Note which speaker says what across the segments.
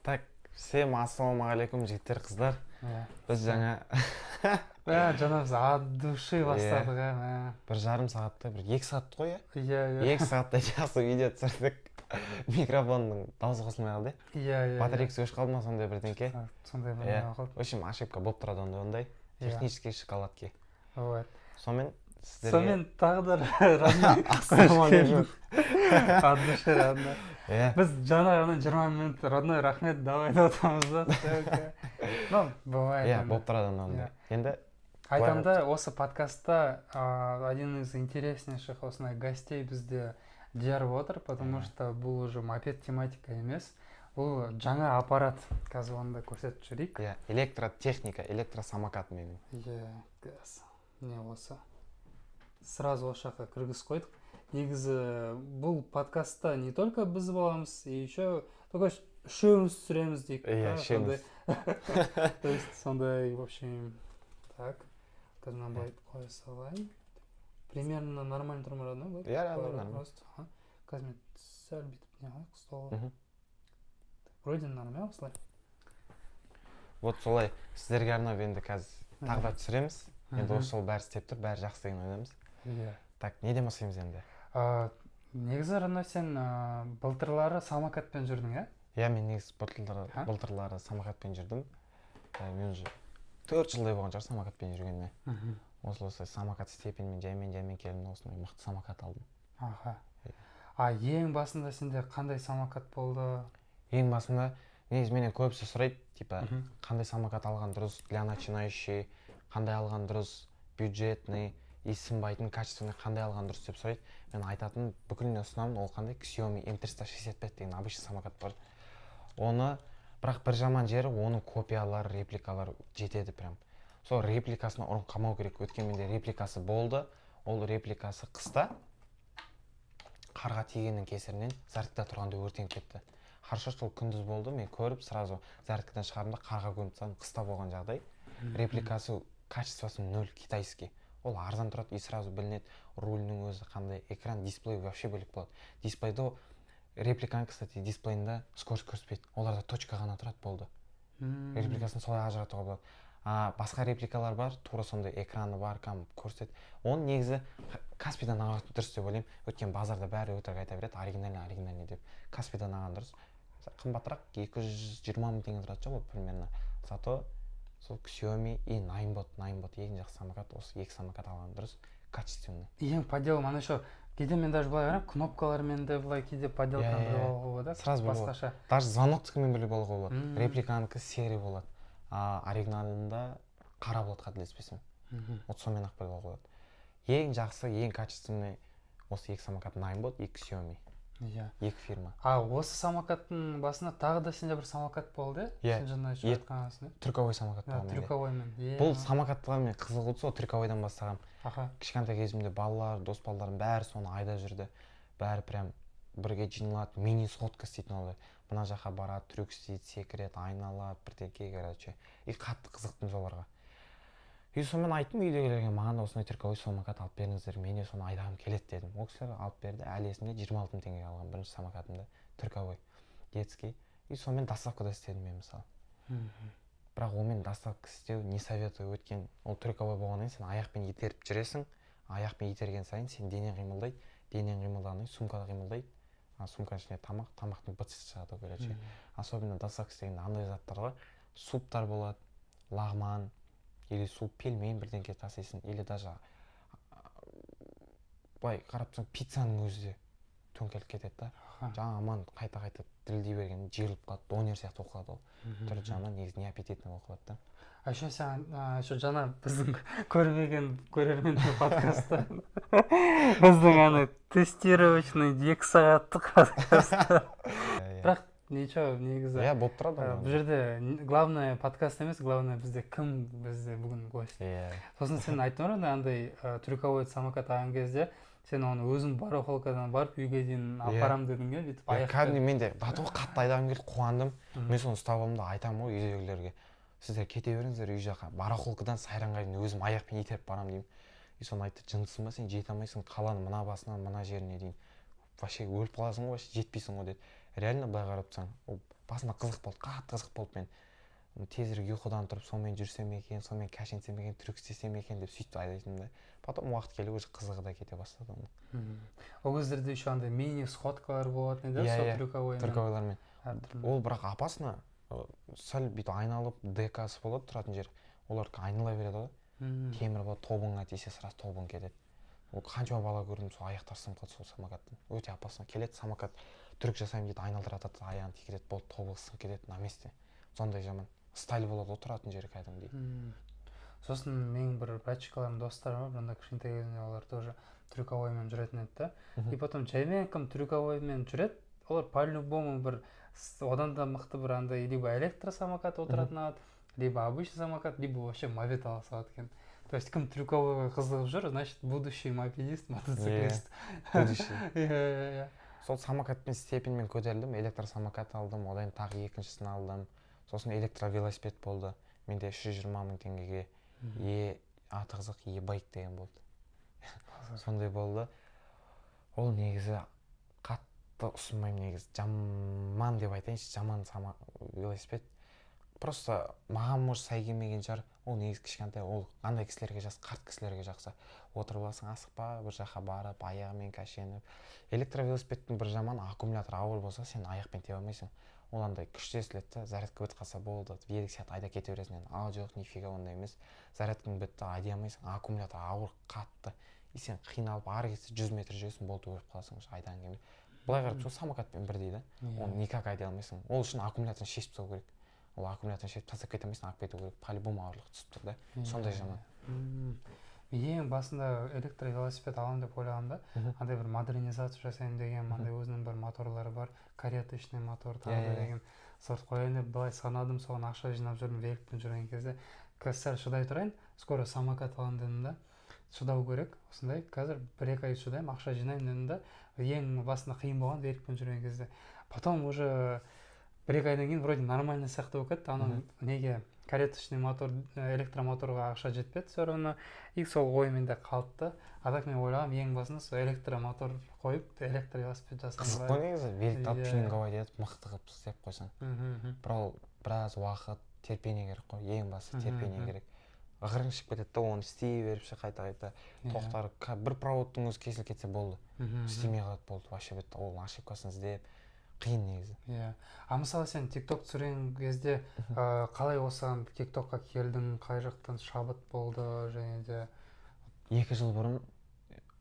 Speaker 1: Так, всем ассалаумағалейкум жігіттер қыздар. Біз жаңа
Speaker 2: жаңа біз от души бастадық,
Speaker 1: бір жарым сағатта, бір 2 сағат қой,
Speaker 2: иә.
Speaker 1: 2 сағатта жақсы видео түсірдік. Микрофонның дауысы қосылмай қалды. Батарейкасы өшіп қалды ма сондай бірдеңке.
Speaker 2: Сондай бір қалды.
Speaker 1: В общем, ошибка болып тұрады ондай. Технический шоколадки. Сонымен
Speaker 2: Сонымен тағы да
Speaker 1: ассалаумағалейкум.
Speaker 2: От души родной. Біз жаңа 20 минут родной рахмет давай деп отырмыз да. Ну, бывает.
Speaker 1: Болып тұрады ондай. Енді
Speaker 2: айтамда, осы подкастта один из интереснейших осындай гостей бізде жарып отыр, потому что бұл уже мопед тематика емес. Бұл жаңа аппарат, қазір оны да көрсетіп жүрейік.
Speaker 1: Электротехника, электросамокат менің.
Speaker 2: Не осы. Сразу осы жаққа кіргізіп қойдық. Негізі бұл подкастта не только біз боламыз, и еще только үшеуміз түсіреміз дейік.
Speaker 1: Үшеуміз.
Speaker 2: То есть сондай, в общем, так. Қазір мынаны қоя салайын. Примерно нормально тұр ма, родной?
Speaker 1: Нормально.
Speaker 2: Қазір мен сәл бүйтіп не қойық столы. Вроде нормально осылай.
Speaker 1: Вот солай сіздерге арнап енді қазір тағы да түсіреміз. Енді осы жол бәрі істеп тұр, бәрі жақсы деген ойдамыз. Так, неден бастаймыз енді?
Speaker 2: Негізі, родной, сен былтырлары самокатпен жүрдің, иә?
Speaker 1: Иә, мен негізі былтырлары самокатпен жүрдім. Мен уже 4 жылдай болған шығар самокатпен жүргеніме. Осылай самокат степенмен жаймен келдім, осындай мықты самокат алдым.
Speaker 2: Ең басында сенде қандай самокат болды?
Speaker 1: Ең басында негізі менен көбісі сұрайды, типа, қандай самокат алған дұрыс, для начинающий, қандай алған дұрыс, бюджетный, сынбайтын, качественный қандай алған дұрыс деп сұрайды. Мен айтатын бүкіліне ұсынамын, ол қандай Xiaomi M365 деген обычный самокат бар. Оны, бірақ бір жаман жері, оның копиялары, репликалары жетеді прям. Сол репликасына ұрын қамау керек. Өткен менде репликасы болды. Ол репликасы қыста қарға тигеннің кесірінен зарядкада тұрғанда өртеніп кетті. Хорошо, сол күндіз болды, мен көріп сразу зарядкадан шығардым да қарға көміп тастадым. Қыста болған жағдай. Репликасы качествосы 0 китайский. Ол арзан тұрады, и сразу білінеді, рульдің өзі қандай, экран, дисплей вообще бөлек болады. Дисплейді, репликаның, кстати, дисплейінде скорость көрсетпейді. Оларда точка ғана тұрады болды. Репликасын солай ажыратуға болады. Басқа репликалар бар, тура сондай экраны бар, кәм көрсетеді. Оны негізі Каспийдан алған дұрыс деп ойлаймын. Өткен базарда бәрі өтірік айта береді, оригинальный деп. Каспийдан алған дұрыс. Қымбатырақ 220 мың теңге тұрады жоқ, примерно. Зато сол Xiaomi и Ninebot ең жақсы самокат, осы екі самокат алған дұрыс, качественный.
Speaker 2: Ең поделым, ана еще кейде мен даже былай қарап, кнопкалармен де былай кейде поделканы біліп алуға болады.
Speaker 1: Сразу біліп болады. Даже звоноктікімен біліп алуға болады. Репликаныкі серия болады. Оригиналында қара болады, қателеспесем. Вот сонымен ақ біліп алуға болады. Ең жақсы, ең качественный осы екі самокат Ninebot и Xiaomi. Екі фирма.
Speaker 2: Осы самокаттың басында тағы да сенде бір самокат болды, сен жаңа айтқан асың.
Speaker 1: Трюковой самокат болған.
Speaker 2: Трюковоймен.
Speaker 1: Бұл самокаттыға мен қызығуды сол трюковойдан бастағам. Кішкентай кезімде балалар, дос балаларым бәрі соны айда жүрді. Бәрі прям бірге жиналады, мини сходка істейтін олар. Мына жаққа барады, трюк істейді, секіреді, айналады, бірдеңке, короче. И қатты қызықтым соларға. И сонымен айттым үйдегілерге, маған осындай трюковой самокат алып беріңіздер, мен де соны айдағым келеді дедім. Ол кісілер алып берді, әлі есімде 26 мың теңге алған бірінші самокатымды, трюковой, детский. И сонымен доставкада істедім мен мысалы. Бірақ онымен доставка істеу не советую, өткен ол трюковой болғаннан сен аяқпен итеріп жүресің, аяқпен итерген сайын сен денең қимылдайды, денең қимылдағаннан сумкада қимылдайды, сумканың ішінде тамақ, тамақтың бытысы шығады, короче. Особенно доставка істегенде андай заттарға суптар болады, лагман или суп, пельмень бірдеңке тасисың, или даже былай қарап тұрсаң пиццаның өзі де төңкеріліп кетеді да. Жаңа аман қайта дірілдей берген жиырылып қалады, донер сияқты болып қалады ол. Түрі жағынан негізі не аппетитный болып қалады да.
Speaker 2: Еще сен жаңа біздің көрмеген көрерменді подкастта біздің ана тестировочный 2 сағаттық подкастта. Бірақ ничего, негізі.
Speaker 1: Болып тұрады.
Speaker 2: Бұл жерде главное подкаст емес, главное бізде кім бізде бүгін гость. Сосын сен айттың ғой, андай трюковой самокат алған кезде сен оны өзің барахолкадан барып үйге дейін апарам дедің бе, бүйтіп аяқпен.
Speaker 1: Кәдімгі менде қатты айдағым келді, қуандым. Мен соны ұстап алдым да айтамын ғой үйдегілерге. Сіздер кете беріңіздер үй жаққа. Барахолкадан сайранға дейін өзім аяқпен итеріп барам деймін. И соны айтты, жындысың ба, сен жете алмайсың, қаланың мына басынан мына жеріне дейін. Вообще өліп қаласың ғой, жетпейсің ғой деді. реально былай қарап тұрсаң ол басында қызық болды, қатты қызық болды. Мен тезірек ұйқыдан тұрып сонымен жүрсем екен, сонымен кәшенсем екен, трюк істесем екен деп сөйтіп ойлайтынмын да. Потом уақыт келе уже қызығы да кете бастады оның.
Speaker 2: Ол кездерде еще андай мини сходкалар болатын еді, сол трюковоймен.
Speaker 1: Трюковойлармен.
Speaker 2: Әртүрлі.
Speaker 1: Ол бірақ опасно. Сәл бүйтіп айналып ДК-сы болады тұратын жер. Олар айнала береді ғой. Темір болады, тобыңа тисе сразу тобың кетеді. Ол қаншама бала көрдім, сол аяқтары сынып қалды сол самокаттан. Өте опасно. Келеді самокат трюк жасаймын дейді, айналдыратады, аяғын тигізеді, болды, тобығы сынып кетеді на месте. Сондай жаман. Сталь болады ғой тұратын жері кәдімгідей.
Speaker 2: Сосын менің бір братчикаларым достарым бар, бұнда кішкентай кезінде олар тоже трюковоймен жүретін еді да. И потом жаймен кім трюковоймен жүреді, олар по-любому бір одан да мықты бір андай либо электросамокат отыратын алады, либо обычный самокат, либо вообще мопед ала салады екен. То есть кім трюковойға қызығып жүр, значит будущий мопедист, мотоциклист.
Speaker 1: Будущий. Сол самокатпен степеньмен көтерілдім, электросамокат алдым, одан тағы екіншісін алдым. Сосын электровелосипед болды. Менде 320 000 теңгеге аты қызық e-байк деген болды. Сондай болды. Ол негізі қатты ұсынбаймын негізі. Жаман деп айтайыншы, жаман велосипед. Просто маған может сай келмеген шығар. Ол негізі кішкентай, ол қандай кісілерге жақсы, қарт кісілерге жақсы. Отырып алсаң асықпа, бір жаққа барып, аяғымен кәшеніп. Электровелосипедтің бір жаман аккумулятор ауыр болса, сен аяқпен тебе алмайсың. Ол андай күшті естіледі да, зарядка бітіп қалса болды, велик сияқты айда кете бересің. Ал жоқ, нифига ондай емес. Зарядкаң бітті, айдай алмайсың, аккумулятор ауыр, қатты. И сен қиналып ары кетсе 100 метр жүресің, болды, өліп қаласың, айдан келмей. Былай қарап сол самокатпен бірдей да. Оны никак айдай алмайсың. Ол үшін аккумуляторын шешіп тастау керек. Ол аккумуляторын шешіп тастап кете алмайсың, алып кету керек. По-любому ауырлық түсіп тұр да. Сондай жаман.
Speaker 2: Ең басында электровелосипед аламын деп ойлағанда, андай бір модернизация жасаймын деген, андай өзінің бір моторлары бар, кареточный мотор тағы деген сорт қояйын деп былай санадым, соған ақша жинап жүрдім, великпен жүрген кезде. Қазір шыдай тұрайын, скоро самокат аламын дедім да. Шыдау керек, осындай. Қазір 1-2 ай шыдаймын, ақша жинаймын дедім да. Ең басында қиын болған великпен жүрген кезде. Потом уже 1-2 айдан кейін вроде нормальный сияқты болып кетті. Анау неге кареточный мотор, электромоторға ақша жетпеді все равно. И сол оймен де қалды. А так мен ойлағам, ең басында сол электромотор қойып, электровелосипед жасап.
Speaker 1: Қызық қой негізі, великті алып тюнинговать етіп, мықты қылып істеп қойсаң. Бірақ біраз уақыт, терпение керек қой, ең басты терпение керек. Ығырың шығып кетеді да, оны істей беріп қайта-қайта тоқтар. Бір проводтың өзі кесіліп кетсе болды. Істемей қалады болды, вообще бітті. Ол ошибкасын іздеп, қиын негізі.
Speaker 2: А мысалы сен TikTok түсірген кезде қалай осыған TikTokқа келдің, қай жақтан шабыт болды және де
Speaker 1: 2 жыл бұрын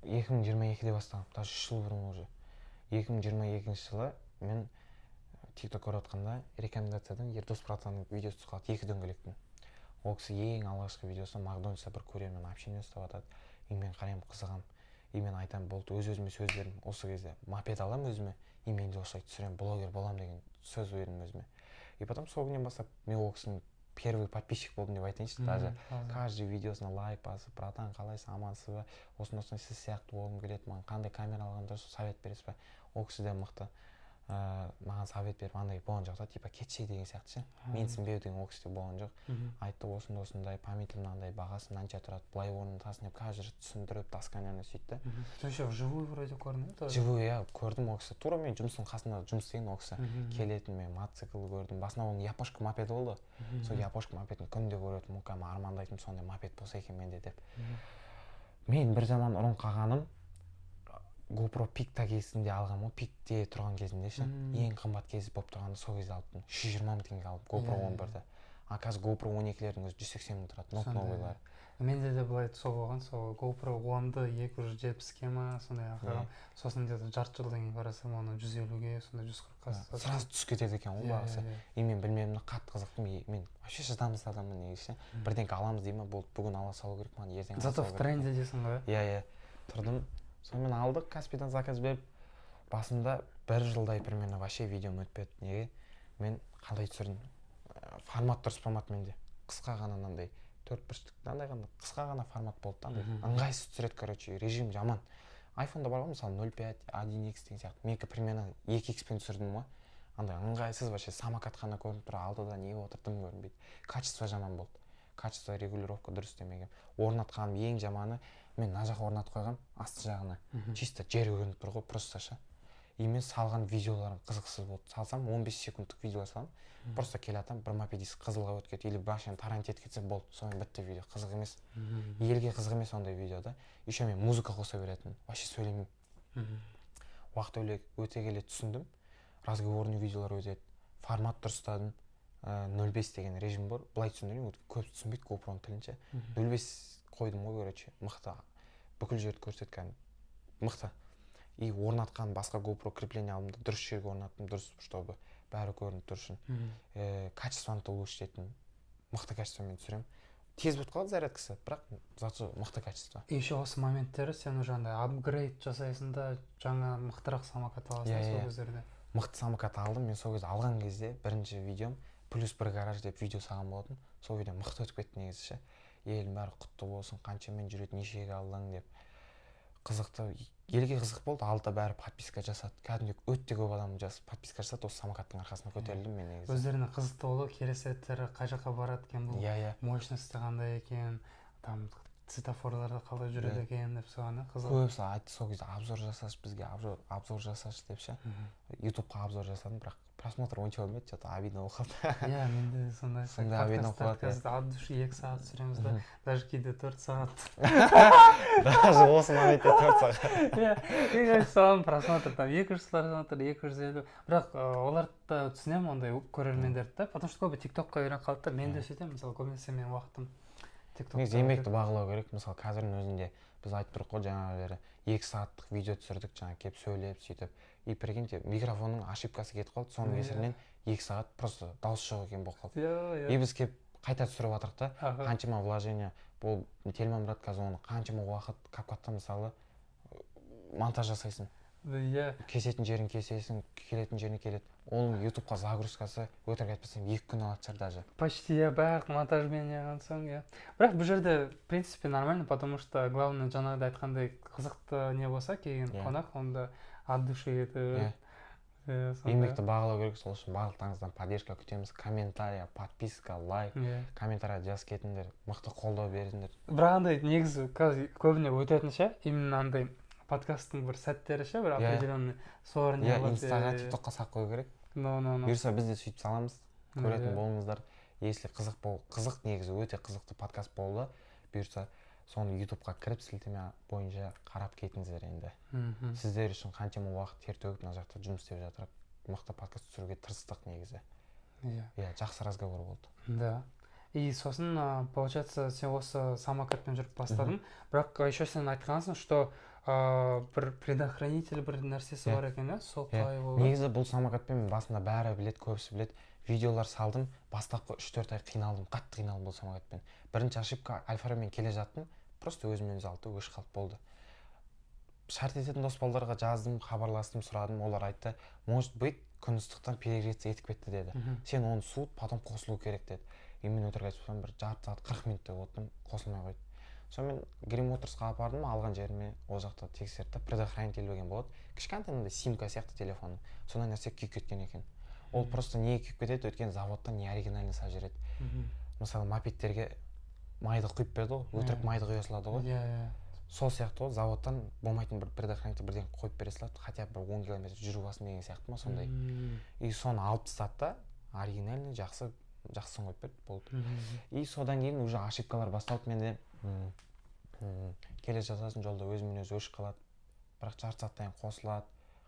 Speaker 1: 2022-де бастағам, даже 3 жыл бұрын уже. 2022 жылы мен TikTok көріп отқанда рекомендациядан Ердос братанның видеосы қалады, 2 дөңгелектің. Ол кісі ең алғашқы видеосы Макдональдста бір көремін, общение ұстап атады. И мен қараймын, қызығам. И мен айтамын, болды, өз-өзіме сөз бердім. Осы кезде мопед алам өзіме, и мен де осылай түсірем, блогер болам деген сөз бердім өзіме. И потом сол күннен бастап мен ол кісінің первый подписчик болдым деп айтайыншы. Даже каждый видеосына лайк басып, братан, қалайсың, амансыз ба? Осындай сіз сияқты болғым келеді, маған қандай камера алған дұрыс, совет бересіз ба? Ол кісі де мықты. Маған совет беріп, андай болған жоқ та, типа кетші деген сияқты ше. Менсінбеу деген ол кісіде болған жоқ. Айтты, осындай памяті мынандай, бағасы мынанша тұрады, былай орнатасың деп каждый түсіндіріп, досконально сөйтті.
Speaker 2: Еще вживую вроде көрдің бе?
Speaker 1: Живую я көрдім ол кісі. Тура мен жұмыстың қасында жұмыс істеген ол кісі. Келетін, мен мотоцикл көрдім. Басында оның япошка мопеды болды. Сол япошка мопедін күнде көретін, мұқам армандайтын сондай мопед болса екен менде деп. Мен бір жаман ұрын қағаным GoPro Picta кезінде алғам ғой, Picте тұрған кезінде ше. Ең қымбат кезі болып тұрғанда сол кезде алыппын. 120 000 теңге алып GoPro 11-ді. А қазір GoPro 12-лердің өзі 180 000 тұрады, новойлар.
Speaker 2: Менде де былай сол болған, сол GoPro 10-ды 270-ке ма, сондай ақырам. Сосын где-то жарты жылдан кейін қарасам, оны 150-ге, сондай 140-қа.
Speaker 1: Сразу түсіп кетеді екен ол бағасы. И мен білмедім, қатты қызықтым. Мен вообще шыдамсыз адаммын негізі ше. Бірдеңке аламыз деймін, болды, бүгін ала салу керек, маған ертең ала салу керек.
Speaker 2: Зато в тренде дейсің ғой.
Speaker 1: Иә. Тұрдым. Сонымен алдық, Каспийдан заказ беріп, басында 1 жылдай примерно вообще видеом өтпеді. Неге? Мен қандай түсірдім? Формат дұрыс болмады менде. Қысқа ғана мынандай 4 бұрыштық андай ғана қысқа ғана формат болды да. Ыңғайсыз түсіреді, короче, режим жаман. iPhone-да бар ғой, мысалы 0.5, 1x деген сияқты. Менікі примерно 2x-пен түсірдім ғой. Андай ыңғайсыз вообще, самокат қана көрініп тұр, алдыда не отырдым көрінбейді. Качество жаман болды. Качество регулировка дұрыс істемеген. Орнатқаным ең жаманы, мен мына жаққа орнатып қойғам, асты жағына. Чисто жер көрініп тұр ғой, просто ше. и мен салған видеоларым қызықсыз болды. Салсам 15 секундтық видео саламын, просто келатам, бір мопедист қызылға өтіп кетті, или машина тарант етіп кетсе болды, сонымен бітті видео. Қызық емес. Елге қызық емес ондай видеода. Еще мен музыка қоса беретінмін, вообще сөйлемеймін. Уақыт өте келе түсіндім, разговорный видеолар өтеді, формат дұрыстадым. 0.5 деген режим бар, былай түсіндірейін, көп түсінбейді GoPro-ның тілінше. 0.5 қойдым ғой, короче, мықты, бүкіл жерді көрсеткен, мықты. И орнатқан басқа GoPro крепление алдым да, дұрыс жерге орнаттым, дұрыс, чтобы бәрі көрініп тұрсын. Качествоны улучшить еттім, мықты качествомен түсіремін. Тез бітіп қалады зарядкасы, бірақ зато мықты качество.
Speaker 2: Еще осы моменттері сен уже андай апгрейд жасайсың да, жаңа мықтырақ самокат аласың сол кездерде.
Speaker 1: Мықты самокат алдым, мен сол кезде алған кезде бірінші видеом плюс бір гараж деп видео салған болатын. Сол видео мықты өтіп кетті негізі ше. Елдің бәрі құтты болсын, қаншамен жүреді, нешеге алдың деп. Қызықты, елге қызық болды, алда бәрі подписка жасады. Кәдімгі өте көп адам подписка жасады, осы самокаттың арқасында көтерілдім мен негізі.
Speaker 2: Өздеріне қызықты болды, келесі реттері қай жаққа барады екен бұл, мощностьті қандай екен, там цветофорларда қалай жүреді екен деп соған қызық.
Speaker 1: Көбісі айтты сол кезде обзор жасашы, бізге обзор жасашы деп ше. ютубқа обзор жасадым, бірақ просмотр онша болмайды, что-то обидно болып қалды.
Speaker 2: Менде сондай
Speaker 1: обидно болып қалды.
Speaker 2: От души 2 сағат сүреміз да, даже кейде 4 сағат.
Speaker 1: Даже осы моментте 4 сағат.
Speaker 2: Мен салам просмотр, там 200 просмотр, 250. Бірақ оларды түсінемін ондай көрермендерді, потому что көбі тиктокқа үйреніп қалды да, мен де сөйтемін, мысалы көбінесе менің уақытым тиктокта.
Speaker 1: Негізі еңбекті бағалау керек. Мысалы қазірдің өзінде біз айтып тұрық қой, жаңағылары 2 сағаттық видео түсірдік, жаңа келіп сөйлеп сөйтіп. И прикиньте, микрофонның ошибкасы кетіп қалды, соның кесірінен 2 сағат просто дауыс жоқ екен болып қалды. И біз келіп қайта түсіріп жатырық та, қаншама вложение, бұл Телмамрат қазір оны қаншама уақыт капкатта мысалы монтаж жасайсың. Кесетін жерін кесесің, келетін жеріне келеді. Оның ютубқа загрузкасы өтірік айтпасам 2 күн алады шығар даже.
Speaker 2: Почти барлық монтажмен яған соң, Бірақ бұл жерде в принципе нормально, потому что главное жаңағыда айтқандай қызықты не болса келген қонақ, онда от души етіп.
Speaker 1: Еңбекті бағалау керек, сол үшін барлықтарыңыздан поддержка күтеміз. Комментария, подписка, лайк, комментария жазып кетіңдер, мықты қолдау беріңдер.
Speaker 2: Бірақ андай негізі көбіне өтетін ше, именно андай подкасттың бір сәттері ше, бір определенный сорын алып.
Speaker 1: Инстаға, тиктокқа салып қою керек. Бұйырса біз де сөйтіп саламыз, көретін болыңыздар. Если қызық негізі өте қызықты подкаст болды, бұйырса соны ютубқа кіріп сілтеме бойынша қарап кетіңіздер енді. Сіздер үшін қаншама уақыт тер төгіп мына жақта жұмыс істеп жатырық, мықты подкаст түсіруге тырыстық негізі. Жақсы разговор болды.
Speaker 2: Да. И сосын, получается, сен осы самокатпен жүріп бастадың, бірақ еще сен айтқансың, что бір предохранитель бір нәрсесі бар екен, сол қалай болды?
Speaker 1: Негізі бұл самокатпен басында бәрі білет, көбісі білет. Видеолар салдым, бастапқы 3-4 ай қиналдым, қатты қиналдым бұл самокатпен. Бірінші ошибка, Альфа-Ромеомен келе жаттым, просто өзімен өзі алды, өш қалып болды. Шарт ететін дос балдарға жаздым, хабарластым, сұрадым, олар айтты, может быть, күн ыстықтан перегреться етіп кетті деді. Сен оны суыт, потом қосылу керек деді. И мен өтірік айтпасам бір жарты сағат 40 минуттай отырдым, қосылмай қойды. Сонымен Грим-моторсқа апардым, алған жеріме ол жақта тексерді, предохранитель деген болады. Кішкентай симка сияқты телефонның, сондай нәрсе күйіп кеткен екен. Ол просто не күйіп кетеді, өткен заводтан не оригинальный сап жүреді. Мысалы мопедтерге майды құйып берді ғой, өтірік майды құя салады ғой. Сол сияқты ғой, заводтан болмайтын бір предохранитель бірден қойып бере салады, хотя бір 10 километр жүру басын деген сияқты ма сондай. И соны алып тастады да, оригинальный жақсысын қойып берді, болды. И содан кейін уже ошибкалар басталды менде. Келе жатасың жолда өзімен өзі өшіп қалады, бірақ жарты сағаттан кейін қосылады,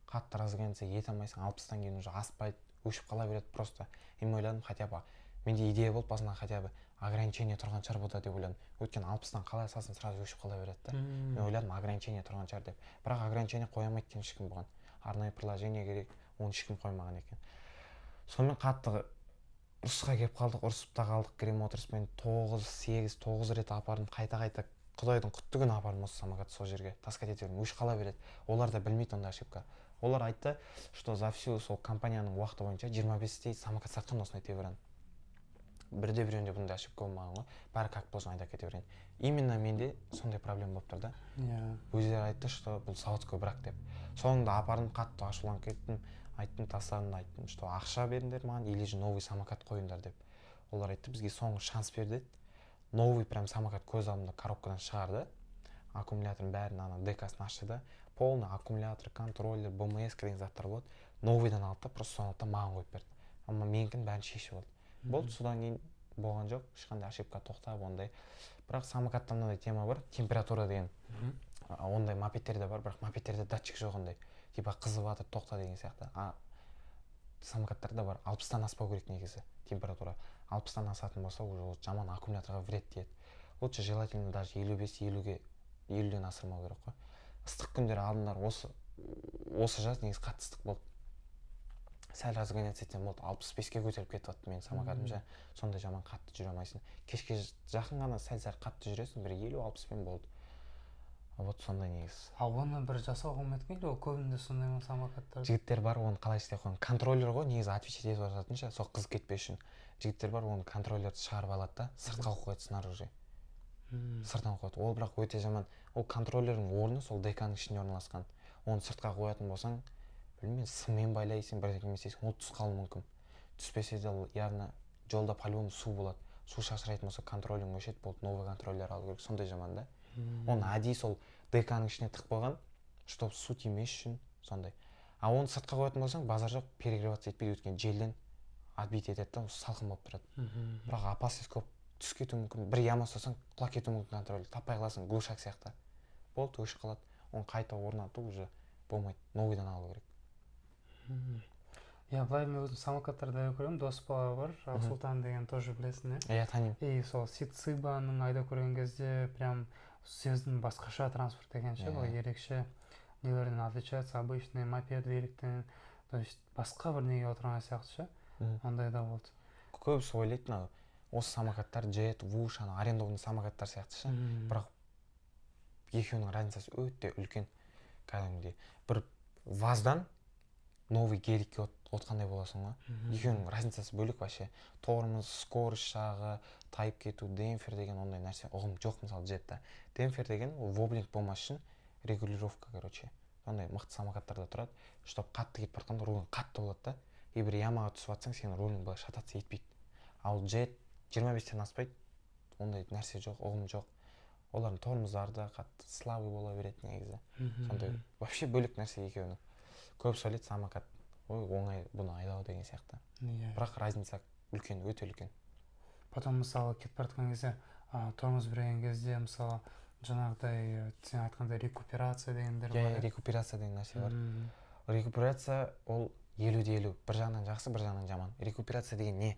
Speaker 1: қатты разгонится, ете алмайсың, 60-тан кейін уже аспайды, өшіп қала береді просто. И мен ойладым, хотя бы менде идея болды басынан, хотя бы ограничение тұрған шығар бұда деп ойладым. Өйткені 60-тан қалай салсын, сразу өшіп қала береді да. Мен ойладым, ограничение тұрған шығар деп. Бірақ ограничение қоймайды екен ешкім бұған. Арнайы приложение керек, оны ешкім қоймаған екен. Сонымен қатты ұрысқа келіп қалдық, ұрысып та қалдық. Грим-моторспен 9 рет апардым, қайта Құдайдың құтты күні апардым осы самокат сол жерге. Таскат ете бердім, өшіп қала береді. Олар да білмейді онда ошибка. Олар айтты, что за всю сол компанияның уақыты бойынша 25-тей самокат сатқан осындай тебірін. Бірде біреуінде бұндай ошибка болмаған ғой. Бәрі как болсын айта кете берген. Именно менде сондай проблема болып тұрды. Өздері айтты, что бұл заводской брак деп. Соңында апардым, қатты ашуланып кеттім. Айттым, тастадым, айттым, что ақша беріңдер маған, или же новый самокат қойыңдар деп. Олар айтты, бізге соңғы шанс берді. Новый прям самокат көз алдымда коробкадан шығарды. аккумулятордың бәрін ана ДК-сын ашты да, полный аккумулятор, контроллер, БМС деген заттар болады. Новыйдан алды да, просто соны алды да маған қойып берді. Amma менікін бәрін шешіп алды. Болды, содан кейін болған жоқ, ешқандай ошибка тоқтап ондай. Бірақ самокатта мынандай тема бар, температура деген. Ондай мопедтерде бар, бірақ мопедтерде датчик жоқ ондай. Типа қызып жатыр, тоқта деген сияқты. Самокаттарда бар, 60-тан аспау керек негізі температура. 60-тан асатын болса, уже ол жаман аккумуляторға вред тиеді. Лучше желательно даже 50-ден асырмау керек қой. Ыстық күндер алдындар осы жаз негізі қатты ыстық болды. Сәл разгоняться етсем болды, 65-ке көтеріп кетіп жатты менің самокатым жа. Сондай жаман қатты жүре алмайсың. Кешке жақын ғана сәл қатты жүресің, бір 50-60 болды. Вот сондай негізі.
Speaker 2: Оны бір жасауға болмайды ма, ол көбінде сондай ма самокаттар?
Speaker 1: Жігіттер бар, оны қалай істей қойған. Контроллер ғой, негізі отвечать етіп жататын ше, сол қызып кетпес үшін. Жігіттер бар, оны контроллерді шығарып алады да, сыртқа қойды снаружи. Сырттан қойды. Ол бірақ өте жаман. Ол контроллердің орны сол ДК-ның ішінде орналасқан. Оны сыртқа қоятын болсаң, білмеймін, сыммен байлайсың, бірдеңе істейсің, ол түсіп қалуы мүмкін. Түспесе де яғни жолда по-любому су болады. Су шашырайтын болса контроллерің өшеді, болды, новый контроллер алу керек. Сондай жаман да. Оны әдейі сол ДК-ның ішіне тығып қойған, чтобы су тимес үшін сондай. Оны сыртқа қоятын болсаң, базар жоқ, перегреваться етпейді, өйткені желден отбить етеді да, салқын болып тұрады. Бірақ опасность көп, түсіп кетуі мүмкін. Бір яма ұстасаң, құлап кетуі мүмкін контроллер. Таппай қаласың, глушак сияқты. Болды, өшіп қалады. Оны қайта орнату уже болмайды, новыйдан алу керек.
Speaker 2: Былай мен өзім самокаттарда көремін, дос бала бар, Сұлтан деген тоже білесің,
Speaker 1: Иә, танимын.
Speaker 2: И сол Сицибаның айда көрген кезде прям сөздің басқаша транспорт деген ше, бұл ерекше нелерден отличается, обычный мопед, великтен, то есть басқа бір неге отырған сияқты ше, ондай да болды.
Speaker 1: Көбісі ойлайды, осы самокаттар джет, вуш, арендованный самокаттар сияқты ше, бірақ екеуінің разницасы өте үлкен. Кәдімгідей бір ВАЗдан новый геликке отқандай боласың ғой. Екеуінің разницасы бөлек вообще. Тормоз, скорость жағы, тайып кету, демпфер деген ондай нәрсе ұғым жоқ мысалы джетта. Демпфер деген ол воблинг болмас үшін регулировка, короче. Сондай мықты самокаттарда тұрады, чтоб қатты кетіп барқанда рулың қатты болады да. И бір ямаға түсіп жатсаң, сенің рулың былай шататься етпейді. Ал джет 25-тен аспайды, ондай нәрсе жоқ, ұғым жоқ. Олардың тормоздары да қатты слабый бола береді негізі. Сондай вообще бөлек нәрсе екеуінің. Көбісі ойлайды самокат, ой, оңай бұны айдау деген сияқты. Бірақ разница үлкен, өте үлкен.
Speaker 2: Потом мысалы кетіп бара жатқан кезде, тормоз берген кезде мысалы жаңағыдай сен айтқандай рекуперация дегендер бар.
Speaker 1: Рекуперация деген нәрсе бар. Рекуперация ол 50-50, бір жағынан жақсы, бір жағынан жаман. Рекуперация деген не?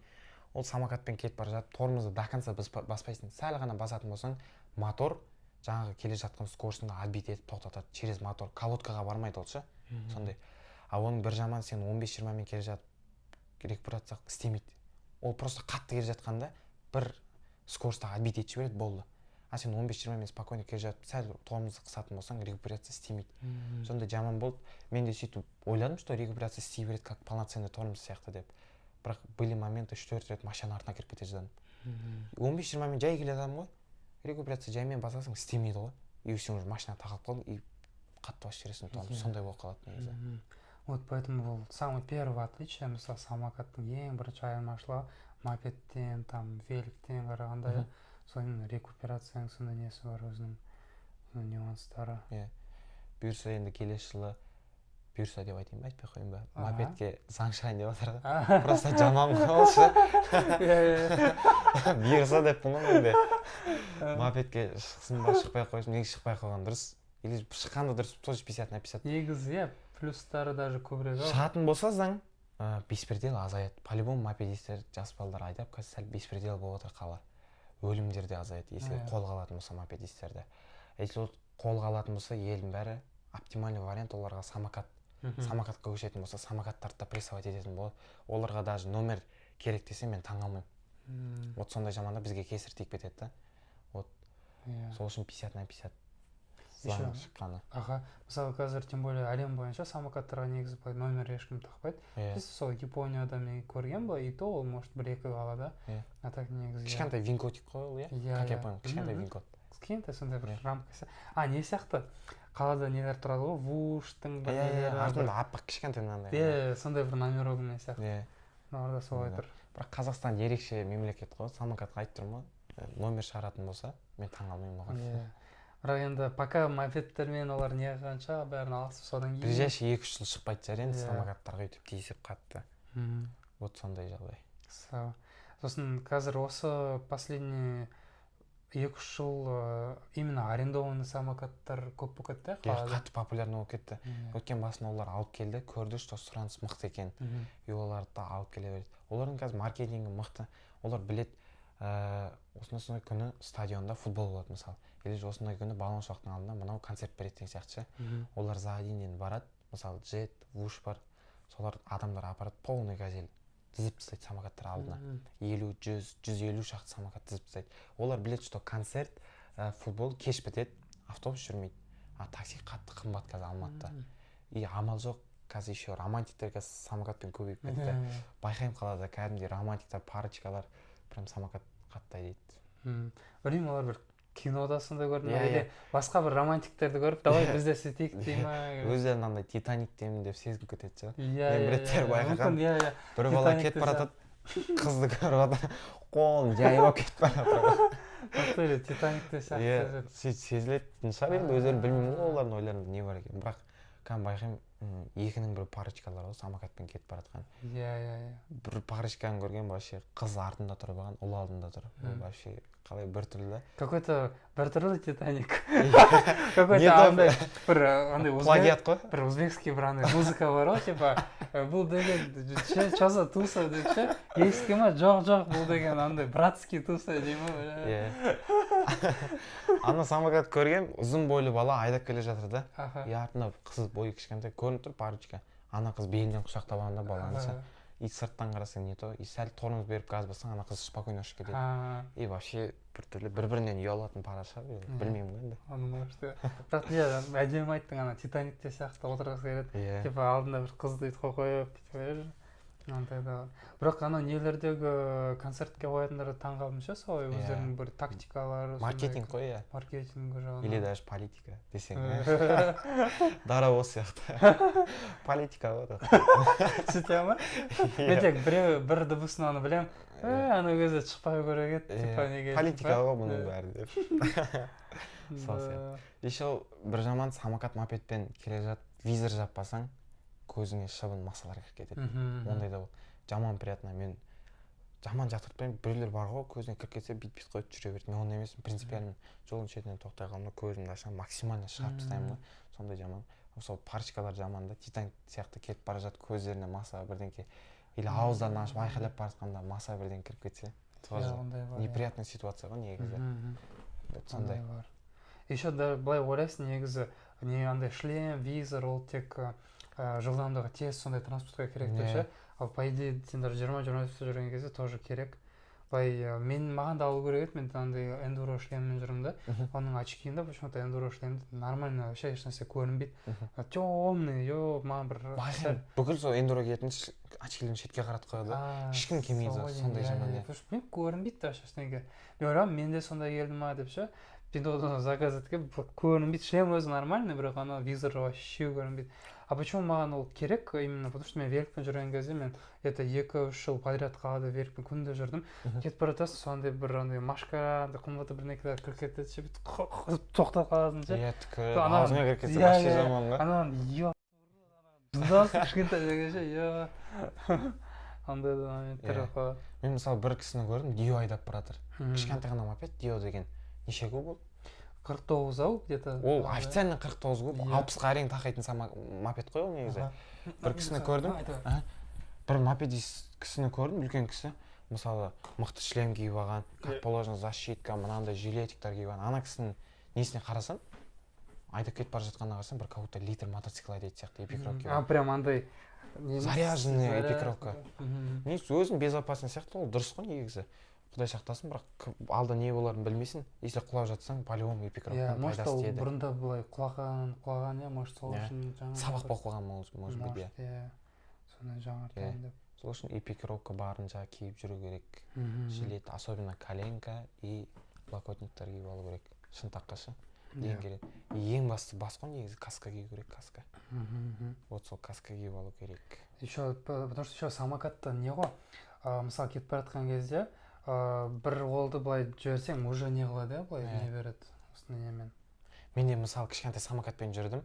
Speaker 1: Ол самокатпен кетіп бара жатып, тормозды до конца баспайсың. Сәл ғана басатын болсаң, мотор жаңағы келе жатқан скоростында отбить етіп тоқтатады через мотор. Колодкаға бармайды ол ше. Сондай. Оның бір жаман сен 15-20-мен келе жатып рекуперация істемейді. Ол просто қатты келе жатқанда бір скоростта отбить етіп жібереді, болды. А сен 15-20-мен спокойно келе жатып, сәл тормозды қысатын болсаң, рекуперация істемейді. Сондай жаман болды. Мен де сөйтіп ойладым, что рекуперация істей береді как полноценный тормоз сияқты деп. Бірақ были моменты 4 рет машина артына кіріп кете жаздадым. 15-20-мен жай келе жатамын ғой. Рекуперация жаймен басасың, істемейді ғой. И сен уже машина тағылып қалдың, и қатты басып жібересің, сондай болып қалады негізі.
Speaker 2: Вот поэтому бұл самый первый отличие, мысалы самокаттың ең бірінші айырмашылығы мопедтен, там великтен қарағанда соның рекуперацияның сондай несі бар, өзінің нюанстары.
Speaker 1: Бұйырса енді келесі жылы, бұйырса деп айтайын ба, айтпай қойын ба, мопедке заң шығайын деп жатыр ғой. Просто жаман болшы. Бұйырса деппін ғой менде. Мопедке шықсын ба, шықпай қойсын, неге шықпай қойған дұрыс. Или шыққанда дұрыс, тоже 50/50.
Speaker 2: Негізі, плюстары даже көбірек.
Speaker 1: Шығатын болса заң, беспредел азаяды. По-любому мопедистер, жас балдар айдап, қазір сәл беспредел болып отыр қала. Өлімдер де азаяды, если қолға алатын болса мопедистерді. Если қолға алатын болса, елдің бәрі оптимальный вариант оларға самокат. Самокатқа көшетін болса, самокаттарды прессовать ететін болады. Оларға даже номер керек десе мен таң алмаймын. Вот сондай жаманда бізге кесір тиіп кетеді да. Вот сол үшін 50/50 заң шыққаны.
Speaker 2: Мысалы қазір тем более әлем бойынша самокаттарға негізі былай номер ешкім тақпайды. Біз сол Японияда мен көрген ба, и то ол может бір-екі қалада. А так негізі.
Speaker 1: Кішкентай винкотик қой ол, иә? Как я понял, кішкентай винкот.
Speaker 2: Кішкентай сондай бір рамкасы. Не сияқты? Қалада нелер тұрады ғой, вуштың бір
Speaker 1: нелері. Артында аппақ кішкентай мынандай.
Speaker 2: Сондай бір номерогын сияқты. Орда солай тұр.
Speaker 1: Бірақ Қазақстан ерекше мемлекет қой, самокатқа айтып тұрмын ғой, номер шығаратын болса, мен таң алмаймын оған.
Speaker 2: бірақ енді пока мопедтермен олар не қылғанша бәрін алысып содан кейін
Speaker 1: ближайший 2-3 жыл шықпайтын шығар енді
Speaker 2: Иә.
Speaker 1: самокаттарға өйтіп тиісіп қатты. Вот сондай жағдай.
Speaker 2: Сосын қазір осы последний 2-3 жыл именно арендованный самокаттар көп болып кетті қалада.
Speaker 1: Қатты популярный болып кетті. Өткен басында олар алып келді, көрді, что сұраныс мықты екен. И оларды да алып келе береді. Олардың қазір маркетингі мықты. Олар білет, осындай күні стадионда футбол болады мысалы. Или же осындай күні балуан шолақтың алдында мынау концерт береді деген сияқты. Олар за один ден барады. Мысалы джет, вуш бар. Солар адамдар апарады, полный газель тізіп тастайды самокаттар алдына. 50, 100, 150 шақты самокат тізіп тастайды. Олар біледі, что концерт, футбол кеш бітеді, автобус жүрмейді. А такси қатты қымбат қазір Алматыда. И амал жоқ, қазір еще романтиктер қазір самокатпен көбейіп кетті. Байқаймын қалада кәдімгідей романтиктер, парочкалар прям самокат қаттайды дейді.
Speaker 2: Білмеймін, олар бір кинода сондай көрді ме, или басқа бір романтиктерді көріп, давай біз де сөйтейік дей ма?
Speaker 1: Өздері мынандай Титаниктемін деп сезініп кетеді шығар.
Speaker 2: Мен
Speaker 1: бір реттер байқағам. Бір бала кетіп бара жатады, қызды көріп жатыр, қолын жайып алып кетіп бара жатыр.
Speaker 2: Тоқтайды, Титаникте сияқты.
Speaker 1: Сезілетін шығар енді, өздері білмеймін ғой олардың ойларында не бар екен. Бірақ кәдімгі байқаймын, екінің бір парочкалар ғой самокатпен кетіп бара жатқан. Бір парочканы көрген вообще қыз артында тұрып алған, ұл алдында тұр. Вообще қалай біртүрлі.
Speaker 2: Какой-то біртүрлі Титаник. Какой-то андай бір андай
Speaker 1: плагиат қой.
Speaker 2: Бір узбекский бір андай музыка бар ғой, типа бұл деген что за туса деп ше? Ескі ма? Жоқ, бұл деген андай братский туса дей ма?
Speaker 1: Ана самокат көрген, ұзын бойлы бала айдап келе жатыр да. И артында қыз бойы кішкентай көрініп тұр парочка. Ана қыз белінен құшақтап алғанда баланы. И сырттан қарасаң не то, и сәл тормоз беріп газ бассаң, ана қыз спокойно ұшып кетеді. И вообще біртүрлі бір-бірінен ұялатын пара шығар, білмеймін енді.
Speaker 2: Бірақ әдемі айттың, ана Титаникте сияқты отырғысы келеді. Типа алдында бір қызды өйтіп қойып, бірақ ана нелердегі концертке қоятындары таңғалдым ше, солай өздерінің бір тактикалары,
Speaker 1: маркетинг қой, иә.
Speaker 2: Маркетинг жағынан.
Speaker 1: Или даже политика десең. Дара осы сияқты. Политика ғой.
Speaker 2: Сөйте ма? Мен тек бір дыбысын аны білем. Ана кезде шықпай көрек еді.
Speaker 1: Политика ғой бұның бәрі деп. Сол сияқты. Еще бір жаман самокат мопедпен келе жатып, визор жаппасаң, көзіңе шыбын масалар кіріп кетеді. Ондай да болды. Жаман приятно. Мен жаман жақтыртпаймын. Біреулер бар ғой, көзіне кіріп кетсе бит-бит қойып жүре береді. Мен оны емеспін. Принципиально жолдың шетінен тоқтай қалмай көзімді ашамын, максимально шығарып тастаймын ғой. Сондай жаман. Сол парочкалар жаман да. Титаник сияқты кетіп бара жатып, көздеріне маса бірдеңке. Или ауыздарын ашып айқайлап бара жатқанда маса бірден кіріп кетсе. Тоже неприятный ситуация ғой негізі. Сондай
Speaker 2: бар. Еще да былай ойлайсың, негізі не андай шлем, визор, ол тек жылдамдығы тез сондай транспортқа керек деп ше. Ал по идее сендер 20-25 жүрген кезде тоже керек. Былай маған да алу керек еді, мен андай эндуро шлеммен жүрмін да. Оның очкиінде почему-то эндуро шлемді нормально вообще ешнәрсе көрінбейді. Темный, маған бір
Speaker 1: бүкіл сол эндуро киетін очкилерін шетке қаратып қояды. Ешкім келмейді сондай жаман.
Speaker 2: Мен көрінбейді вообще ештеңе. Мен ойлаймын, менде сондай келді ма деп ше. Пиндодан заказ еткен көрінбейді. Шлем өзі нормальный, бірақ ана визор вообще көрінбейді. А почему маған ол керек? Именно потому что мен великпен жүрген кезде мен это 2-3 жыл подряд қалада великпен күнде жүрдім. Кетіп бара жатасың, сондай бір андай машка, қымбатты бірнекелер кіріп кетеді ше, тоқтап қаласың ше.
Speaker 1: Аузыңа кіріп кетсе вообще жаман ғой.
Speaker 2: Ана бұздасың кішкентай деген ше, андай да моменттер бар.
Speaker 1: Мен мысалы бір кісіні көрдім, Дио айдап бара жатыр. Кішкентай ғана мопед, Дио деген. Неше куб ол?
Speaker 2: 49-ау где-то.
Speaker 1: Ол официально 49 куб, 60-ға әрең тақайтын мопед қой ол негізі. Бір кісіні көрдім, бір мопедист кісіні көрдім, үлкен кісі. Мысалы, мықты шлем киіп алған, как положено защитка, мынандай жилетиктер киіп алған. Ана кісінің несіне қарасам, айдап кетіп бара жатқанына қарасам, бір какой-то литр мотоцикл айдайды сияқты, эпикровка.
Speaker 2: Прям андай
Speaker 1: заряженный эпикровка. Негізі өзің безопасный сияқты, ол дұрыс қой негізі. Құдай сақтасын, бірақ алда не боларын білмейсің. Если құлап жатсаң, по-любому эпикровканың пайдасы тиеді.
Speaker 2: Бұрында былай құлаған, может, сол үшін жаңа
Speaker 1: сабақ болып қалған, может быть, иә.
Speaker 2: Сондай жаңартайын деп.
Speaker 1: Сол үшін эпикровка барынша киіп жүру керек. Жилет, особенно коленка и локотниктер киіп алу керек. Шынтаққа ше. Ең керек. Ең басты бас қой негізі каска кию керек, каска. Вот сол каска киіп алу керек.
Speaker 2: Еще, потому что еще самокатта не ғой. Мысалы кетіп бара жатқан кезде бір қолды былай жіберсең уже не қылады, былай не береді осындай немен.
Speaker 1: Мен де мысалы кішкентай самокатпен жүрдім.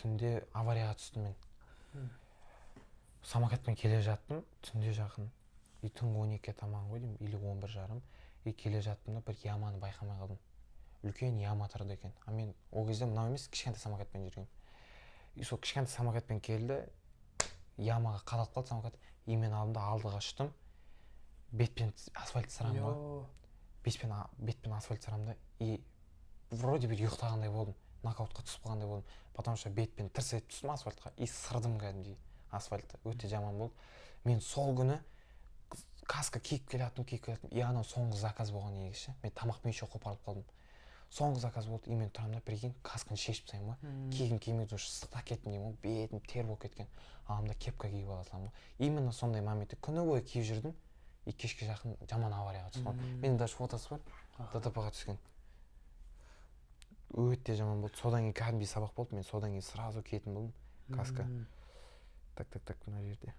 Speaker 1: Түнде аварияға түстім мен. Самокатпен келе жаттым, түнде жақын. И түнгі 12 таман ғой деймін, или 11:30. И келе жаттым да бір яманы байқамай қалдым. Үлкен яма тұрды екен. А мен ол кезде мынау емес, кішкентай самокатпен жүргенмін. И сол кішкентай самокатпен келді, ямаға қадалып қалды самокат. И мен алдым да алдыға ұштым. Бетпен асфальт сырамын ғой. Бетпен асфальт сырамын да. И вроде бір ұйықтағандай болдым. Нокаутқа түсіп қалғандай болдым. Потому что бетпен тырс етіп түстім асфальтқа. И сырдым кәдімгідей асфальтты. Өте жаман болды. Мен сол күні каска киіп келаттым. И анау соңғы заказ болған негізі. Мен тамақпен еще қопарылып қалдым. Соңғы заказ болды. И мен тұрамын да прикинь, касканы шешіп тастаймын ғой. Киім кимейді уже ыстықта кеттім деймін ғой. Бетім тер болып кеткен. Аламын да кепка киіп аласам ғой. Именно сондай моментте күні бойы киіп жүрдім. И кешке жақын жаман аварияға түсіп қалдым. Менің даже фотосы бар. ДТП-ға түскен. Өте жаман болды. Содан кейін кәдімгідей сабақ болды. Мен содан кейін сразу киетін болдым. Каска. Так, мына жерде.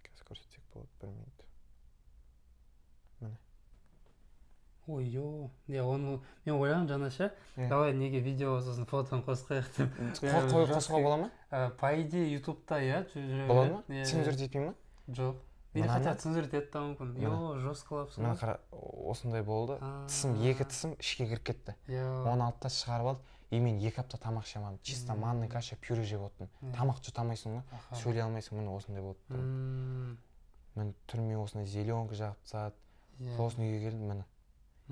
Speaker 1: Қазір көрсетсек болады 1 минут. Міне.
Speaker 2: Ой-ё, оны мен ойладым жаңаша, давай неге видео сосын фотоны қосып қояйық деп.
Speaker 1: Қосуға бола ма?
Speaker 2: По идее ютубта
Speaker 1: болады ма? Цензурить етпей ма?
Speaker 2: Жоқ. Или хотя цензурить етті де мүмкін. Йо, жесткалапсың.
Speaker 1: Мен қара, осындай болды. Екі тісім ішке кіріп кетті. Оны алып та шығарып алды. И мен 2 апта тамақ жемадым. Чисто манный каша, пюре жеп отырдым. Тамақ жұта алмайсың ғой, сөйлей алмайсың. Міне осындай болды. Мен түрме осындай зеленка жағып тастады. Сосын үйге келдім, міне.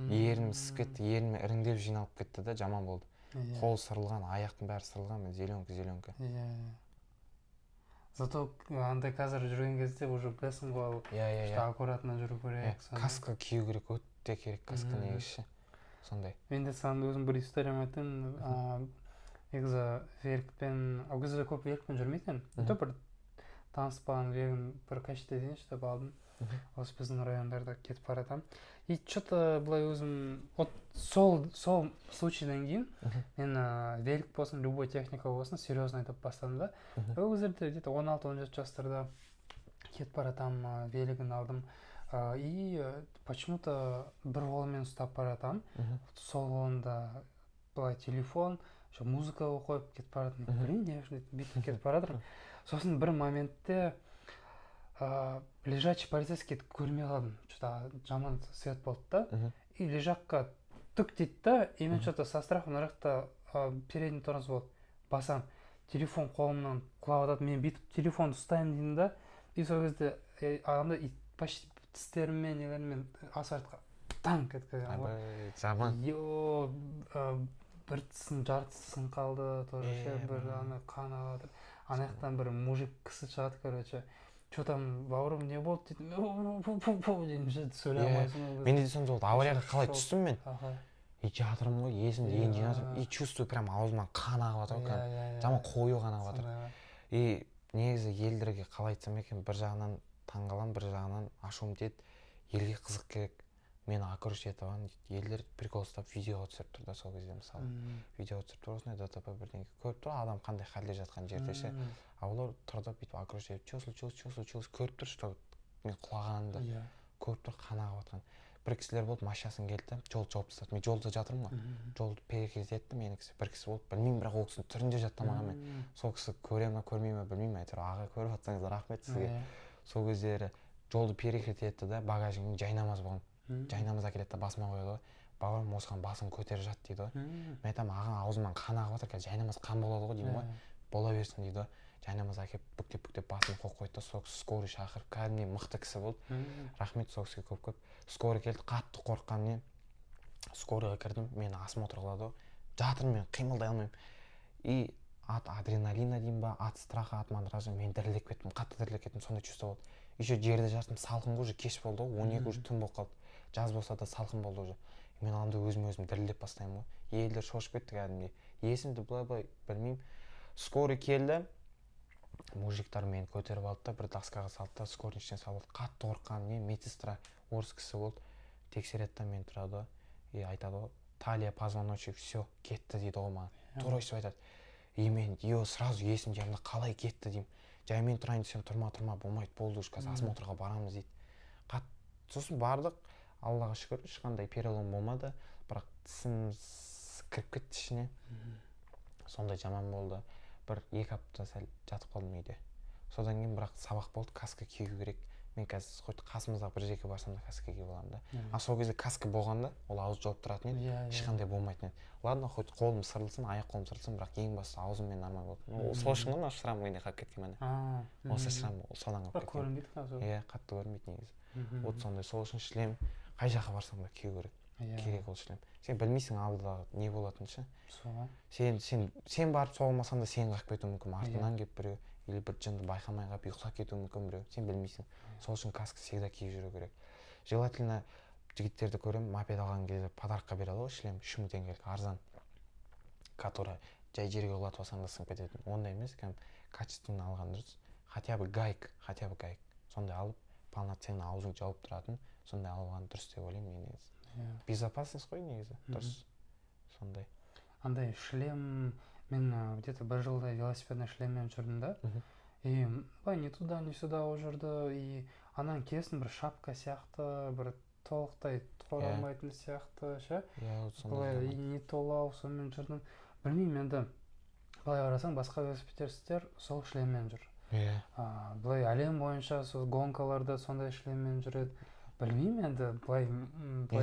Speaker 1: Ерім ісіп кетті, еріме іріңдеп жиналып кетті де, жаман болды. Қол сырылған, аяқтың бәрі сырылған, мен зеленка.
Speaker 2: Зато андай қазір жүрген кезде уже білесің ғой, что аккуратно жүру керек.
Speaker 1: Каска кию керек, өте керек каска негізі. Сондай.
Speaker 2: Мен де саған өзім бір историям айтайын. Негізі великпен, ол кезде көп великпен жүрмейтін. Бір таныспаған велигін бір качество дейін деп алдым. Осы біздің райондарда кетіп баратам. И что-то былай өзім, вот сол случайдан кейін мен велик болсын, любой техника болсын, серьезно айтып бастадым да. Ол кездерде где-то 16-17 жастарда кетіп баратам, велигін алдым. И почему-то бір қолымен ұстап баратам. Сол қолымда былай телефон, музыка қойып кетіп баратым. Блин, не бүйтіп кетіп баратырмын. Сосын бір моментте лежачий полицейский көрмей қалдым. Что-то жаман свет болды да. И лежаққа түк дейді да. И мен что-то со страхом мына жақта передний тормоз болды. Басам. Телефон қолымнан құлап жатады. Мен бүйтіп телефонды ұстаймын деймін да. И сол кезде андай почти тістеріммен, нелеріммен асфальтқа таң кеткізген ғой.
Speaker 1: Жаман.
Speaker 2: Йо, бір тісін жартысын қалды. Тоже бір қан ағады. Ана жақтан бір мужик кісі шығады, короче. Что там, бауырым не болды деймін, сөйлей алмайсың.
Speaker 1: Мен де сонда болды, аварияға қалай түстім мен. И жатырмын ғой, есімді енді жатырмын. И чувствую, прям аузымнан қан ағып жатыр ғой. Жаман қою қан ағып жатыр. И негізі елдерге қалай айтсам екен, бір жағынан таңғаламын, бір жағынан ашуым тиеді. Елге қызық керек. Мен аккурат етіп алған, елдер прикол ұстап видеоға түсіріп тұр да сол кезде мысалы. Видеоға түсіріп тұр, осындай ДТП бірдеңе көріп тұр, адам қандай халде жатқан жерде ше. А олар тұрды бүйтіп аккурат етіп, что случилось, көріп тұр, что мен құлағанымды, көріп тұр, қан ағып жатқан. Бір кісілер болды, машинасын келді, жолды жауып тастады. Мен жолда жатырмын ғой, жолды перекрестить етті, менің кісі бір кісі болды, білмеймін, бірақ ол кісінің түрінде жаттамаған мен. Сол кісі көре ме, көрмей ме, білмеймін, әйтеуір аға көріп жатсаңыз рахмет сізге. Сол кездері жолды перекрестить етті да, багажыңның жайнамаз болған. Жайнамаз әкеледі да басыма қояды ғой. Бауырым осыған басын көтеріп жат дейді ғой. Мен айтамын, аға аузымнан қан ағып жатыр, қазір жайнамаз қан болады ғой деймін ғой. Бола берсін дейді ғой. Жайнамаз әкеліп бүктеп басын қойып қойды да, сол кісі скорый шақырып, кәдімгідей мықты кісі болды. Рахмет сол кісіге көп. Скорый келді, қатты қорыққанмен скорыйға кірдім, мені осмотр қылады ғой. Жатырмын мен, қимылдай алмаймын. И от адреналина деймін ба, от страха, от мандража мен дірілдеп кеттім, қатты дірілдеп кеттім, сондай чувство болды. Еще жерде жаттым, салқын ғой, уже кеш болды ғой, 12 уже түн болып қалды. Жаз болса да салқын болды уже. Мен аламда өзім дірілдеп бастаймын ғой. Елдер шошып кетті кәдімгідей. Есімді былай білмеймін. Скорый келді. Мужиктар мені көтеріп алды да, бір доскаға салды да, скорый ішіне салды. Қатты қорыққан не, медсестра орыс кісі болды. Тексереді да мен тұрады и айтады ғой, талия, позвоночник, все, кетті дейді ғой маған. Тура өйстіп айтады. И мен сразу есім жиямын, қалай кетті деймін. Жай мен тұрайын десем, тұрма, болмайды, болды уже, қазір осмотрға барамыз дейді. Сосын бардық, аллаға шүкір ешқандай перелом болмады, бірақ тісім кіріп кетті ішіне. Сондай жаман болды. Бір 2 апта сәл жатып қалдым үйде. Содан кейін бірақ сабақ болды, каска кию керек. Мен қазір хоть қасымыздағы бір жерге барсам да каска киіп аламын да. А сол кезде каска болғанда ол ауыз жауып тұратын еді, ешқандай болмайтын еді. Ладно, хоть қолым сырылсын, аяқ қолым сырылсын, бірақ ең бастысы аузыммен нормально болды. Сол үшін ғана шрам миына қалып кеткен міне. Осы шрам содан қалып кеткен.
Speaker 2: Көрінбейді қазір.
Speaker 1: Иә, қатты көрінбейді негізі. Вот сондай, сол үшін шлем қай жаққа барсам да кию керек. Керек ол шлем. Сен білмейсің алдыда не болатынын ше. Сен барып соғылмасаң да сен қағып кетуі мүмкін, артынан келіп біреу, или бір жынды байқамай қалып ұйықтап кетуі мүмкін біреу. Сен білмейсің. Сол үшін каска всегда киіп жүру керек. Желательно жігіттерді көремін, мопед алған кезде подарокқа береді ғой шлем, 3000 теңгелік арзан, который жай жерге құлатып алсаң да сынып кететін. Ондай емес, качественно алған дұрыс. Хотя бы гайк. Сондай алып, полноценный аузың жауып тұратын, сондай алған дұрыс деп ойлаймын мен негізі. Безопасность қой негізі, дұрыс. Сондай.
Speaker 2: Андай шлем, мен где-то бір жылдай велосипедный шлеммен жүрдім да. И ни туда, ни сюда ол жүрді. И анан кесін бір шапка сияқты, бір толықтай қорғамайтын сияқты, ше. Былай не толау, сонымен жүрдім. Білмеймін енді, былай қарасаң, басқа велосипедистер сол шлеммен жүр. Былай әлем бойынша сол гонкаларда сондай шлеммен жүреді. Білмеймін енді, былай...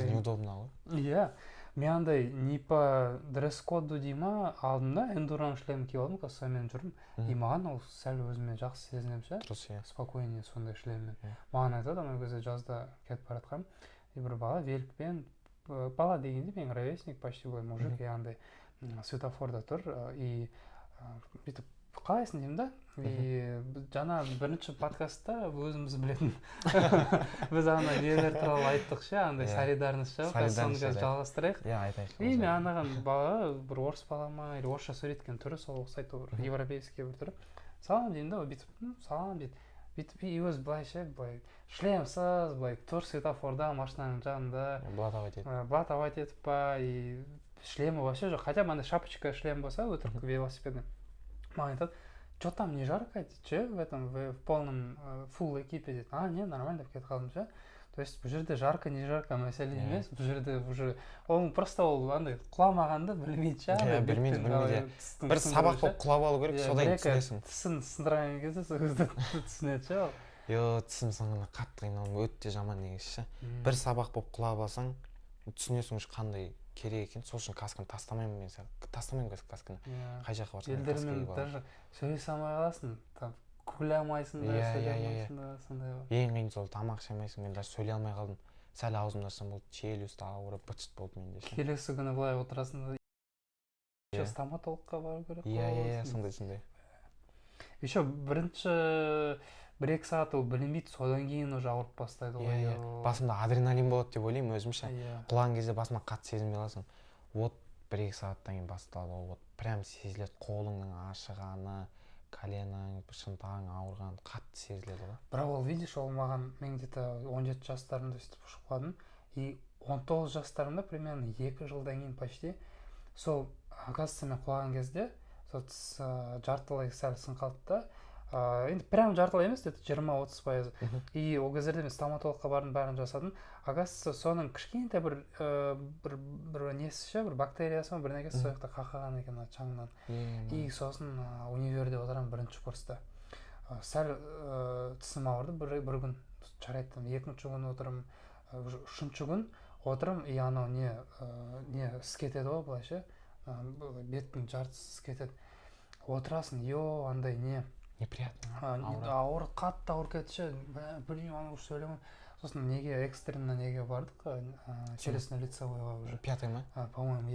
Speaker 1: Неудобно ғой.
Speaker 2: Иә. Мен андай не по дресс-коду дейма, алдымда эндуран шлем киіп алдым, сонымен жүрдім. И маған ол сәл өзіме жақсы сезінем ше. Спокойнее сондай шлеммен. Маған айтады, ана кезде жазда кетіп баратқам. И бір бала великпен, бала дегенде мен ровесник, почти былай мужик, и андай светофорда тұр. И бүйтіп қалайсың деймін да. И жаңа бірінші подкастта өзіміз білетін біз ана нелер туралы айттық ше, андай солидарность ше, соны жалғастырайық.
Speaker 1: Иә, айтайық.
Speaker 2: И мен анаған бала бір орыс бала ма, или орысша сөйлеткен түрі, сол ұқсайды, бір европейский бір түрі. Салам деймін да, бүйтіп, салам дейді. Бүйтіп, и өзі былай ше, былай шлемсіз, былай тұр светофорда, машинаның жанында. Блатовать етіп па, и шлемі вообще жоқ. Хотя андай шапочка шлем болса, өтірік велосипедный. Маған айтады, что там не жарко, че в полном фулл экипе дейді. Не, нормально деп кетіп қалдым ше. То есть бұл жерде жарко, не жарко мәселе емес. Бұл жерде уже ол просто ол андай құламағанды білмейді ше.
Speaker 1: Білмейді. Бір сабақ болып құлап алу керек, содан түсінесің.
Speaker 2: Тісін сындырған кезде сол кезде түсінеді ше ол.
Speaker 1: Тісім соңында қатты қиналдым, өте жаман негізі ше. Бір сабақ болып құлап алсаң, түсінесің уже қандай керек екен. Сол үшін касканы тастамаймын мен саған. Тастамаймын касканы. Қай жаққа барсаң каска киіп
Speaker 2: аласың. Даже сөйлесе алмай қаласың. Күлемайсың да, сөйлемайсың да, сондай бар.
Speaker 1: Ең қиын сол тамақ ішемейсің. Мен даже сөйлей алмай қалдым. Сәл аузымда ашсам болды, челюсть ауырып, быт-шыт болды менде.
Speaker 2: Келесі күні былай отырасың да, стоматологқа бару керек.
Speaker 1: Иә, сондай.
Speaker 2: Еще бірінші 1-2 сағат ол білінбейді, содан кейін уже ауырып бастайды ғой.
Speaker 1: Басымда адреналин болады деп ойлаймын өзімше. Құлаған кезде басыма қатты сезінбей қаласың. Вот 1-2 сағаттан кейін басталады, вот прям сезіледі, қолыңның ашығаны, коленаң, шынтағың ауырған, қатты сезіледі ғой.
Speaker 2: Бірақ ол видишь, ол маған мен где-то 17 жастарымда сөйтіп ұшып қалдым. И 19 жастарымда примерно 2 жылдан кейін почти сол, оказывается, мен құлаған кезде сол жартылай сәл сынып қалды да. Енді прям жартылай емес, 20-30%. И ол кездерде мен стоматологқа бардым, бәрін жасадым. Оказывается, соның кішкентай бір несі ше, бір бактериясы ма, бір негесі сол жақта қақаған екен шаңнан. И сосын универде отырамын 1-ші курста. Сәл тісім ауырды бір күн, жарайды, 2-ші күн отырым, 3-ші күн отырым, и анау не іскетеді ғой былай ше, беттің жартысы іскетеді. Отырасың, андай не
Speaker 1: неприятно.
Speaker 2: Ауыр, қатты ауыр кетті ше, білмеймін, аны уже сөйлемем. Сосын экстренно неге бардық, челюстно-лицевойға уже.
Speaker 1: 5-й ма?
Speaker 2: По-моему,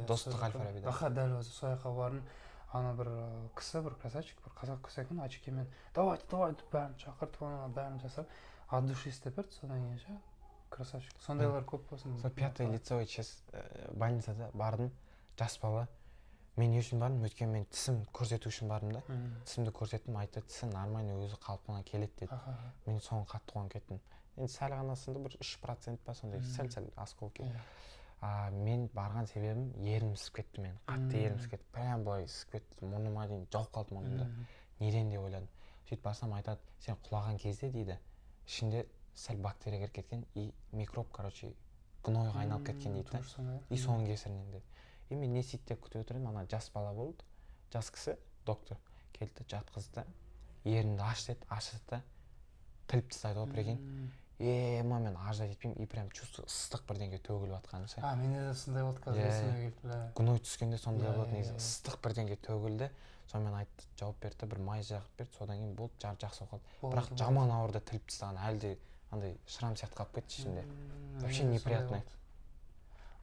Speaker 1: Достық Аль-Фарабида.
Speaker 2: Дәл өзі сол жаққа бардым. Ана бір кісі, бір красавчик, бір қазақ кісі екен, очкимен. Давай, бәрін шақыртып, бәрін жасап, от души істеп берді, содан кейін ше, красавчик. Сондайлар көп болсын.
Speaker 1: Сол 5-й лицевой больницада бардым, жас бала. Мен не үшін бардым? Өйткені мен тісім көрсету үшін бардым да. Тісімді көрсеттім, айтты, тісі нормальный өзі қалпына келеді деді. Мен соны қатты қуанып кеттім. Енді сәл ғана сынды, бір 3% па сондай, сәл осколки. Мен барған себебім ерім ісіп кетті мен. Қатты ерім ісіп кетті. Прям былай ісіп кетті. Мұрныма дейін жауып қалды мұрнымда. Неден деп ойладым. Сөйтіп барсам айтады, сен құлаған кезде дейді, ішінде сәл бактерия кіріп кеткен и микроб, короче, гнойға айналып кеткен дейді да. И соның кесірінен деді. И мен не істейді деп күтіп отырмын, ана жас бала болды, жас кісі, доктор келді, жатқызды, ерінді аш деді, ашты да, тіліп тастайды ғой, прикинь. Мен ажырат етпеймін, и прям чувство ыстық бірдеңке төгіліп жатқаны ше.
Speaker 2: Менде де сондай болды қазір есіме келді.
Speaker 1: Гной түскенде сондай болады негізі, ыстық бірдеңке төгілді. Сонымен айтты, жауап берді, бір май жағып берді, содан кейін болды, жақсы болып қалды. Бірақ жаман ауырды, тіліп тастаған, әлі де андай шрам сияқты қалып кетті ішінде. Вообще неприятно.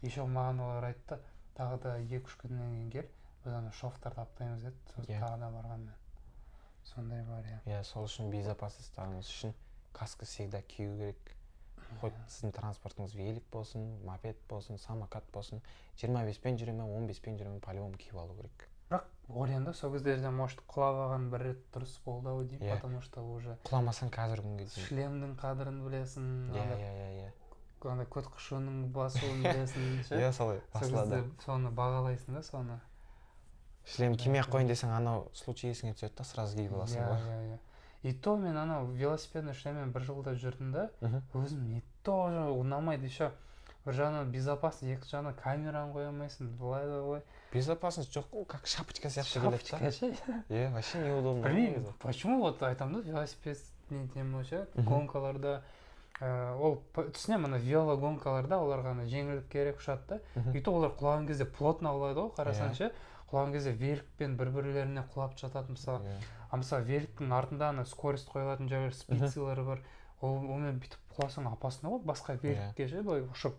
Speaker 2: Еще маған олар айтты, тағы да 2-3 күннен кейін кел, біз ана шовтарды аптаймыз деді, тағы да барғанмен. Сондай бар,
Speaker 1: иә. Сол үшін безопасностьтарыңыз үшін каска всегда кию керек. Хоть сіздің транспортыңыз велик болсын, мопед болсын, самокат болсын, 25-пен жүреме, 15-пен жүреме по-любому киіп алу керек.
Speaker 2: Бірақ ойлаймын да, сол кездерде может құлап алған бір рет дұрыс болды ау деймін, потому что уже
Speaker 1: құламасаң қазіргі күнге дейін
Speaker 2: шлемнің қадірін білесің, андай көт қышуының басуын білесің,
Speaker 1: иә, солай басылады.
Speaker 2: Соны бағалайсың да, соны.
Speaker 1: Шлем кимей-ақ қойын десең, анау случай есіңе түседі да, сразу киіп аласың ғой.
Speaker 2: И то мен анау велосипедный шлеммен бір жылда жүрдім да, өзім не то ұнамайды, еще бір жағынан безопасность, екі жағынан камераны қоя алмайсың, былай да былай.
Speaker 1: Безопасность жоқ қой, как шапочка сияқты келеді да.
Speaker 2: Шапочка ше?
Speaker 1: Вообще неудобно.
Speaker 2: Білмеймін, почему вот айтамын да, велосипед нетем ше, гонкаларда, ол түсінемін, ана велогонкаларда оларға жеңілдік керек ұшады да, и то олар құлаған кезде плотно құлайды ғой, қарасаң ше, құлаған кезде великпен бір-бірлеріне құлап жатады мысалы. Мысалы великтің артында ана скорость қойылатын жерлер, спицилары бар, онымен бүйтіп құласаң опасно ғой, басқа великке ше, былай ұшып,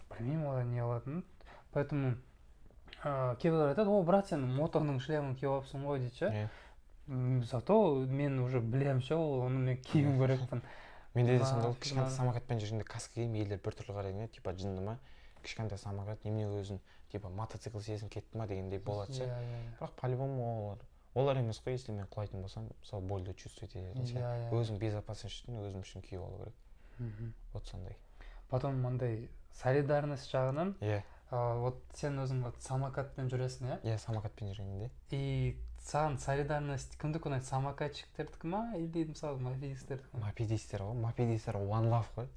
Speaker 2: білмеймін олар не алатынын. Поэтому кейбіреулер айтады, о брат, сен мотоның шлемін киіп алыпсың ғой дейді ше. Зато мен уже білемін ше, оны мен киюім керекпін.
Speaker 1: Менде де сондай кішкентай самокатпен жүргенде каска киемін, елдер біртүрлі қарайды, типа жынды ма, кішкентай самокат, немене өзін, типа мотоцикл сезім кетті ма дегендей болады ше. Бірақ по-любому олар емес қой, если мен құлайтын болсам, сол больді чувствовать ететін ше. Өзің безопасность үшін, өзім үшін киіп алу керек. Вот сондай.
Speaker 2: Потом мындай солидарность жағынан, вот сен өзің самокатпен жүресің,
Speaker 1: иә? Иә, самокатпен жүргенде.
Speaker 2: И саған солидарность кімдікі ұнайды, самокатчиктердікі ма, или мысалы мопедистердікі ма?
Speaker 1: Мопедистер ғой, мопедистер one love қой.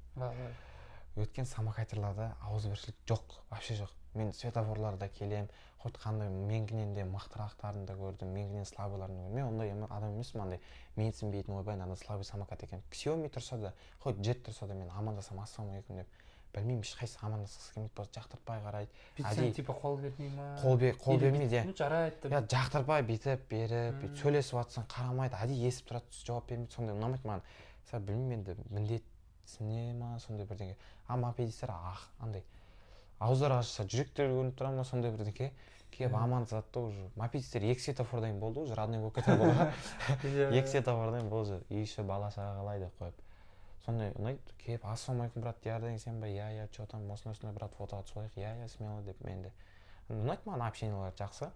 Speaker 1: Өткен самокатерларда ауызбіршілік жоқ, вообще жоқ. Мен светофорларда келем, хоть қандай менгінен де мықтырақтарын да көрдім, менгінен слабыларын көрдім. Мен ондай адам емеспін, андай менсінбейтін ойбайын, ана слабый самокат екен. Xiaomi тұрса да, хоть Jet тұрса да мен амандасам, ассалаумағалейкум деп. Білмеймін, ешқайсысы амандасқысы келмейді, просто жақтыртпай қарайды.
Speaker 2: Бүйтсең типа қол бермей ма?
Speaker 1: Қол бермейді, иә.
Speaker 2: Жарайды.
Speaker 1: иә, жақтыртпай бүйтіп беріп, сөйлесіп жатсаң қарамайды, әдейі естіп тұрады, жауап бермейді, сондай ұнамайды маған. Сәл білмеймін, енді міндетсіне ма, сондай бірдеңе. Мопедистер андай ауыздары ашса жүректері көрініп тұра ма, сондай бірдеңе келіп амандасады да уже. Мопедистер екі светофордан болды уже, родной болып кетеді ғой. Екі светофордан болды, үй іші бала-шаға қалай деп қойып. Сондай ұнайды, келіп ассалаумағалейкум брат, диярдың сен ба, иә, че там, осындай брат, фотоға түсіп алайық, иә, смело деп менде. Ұнайды маған общениялар жақсы.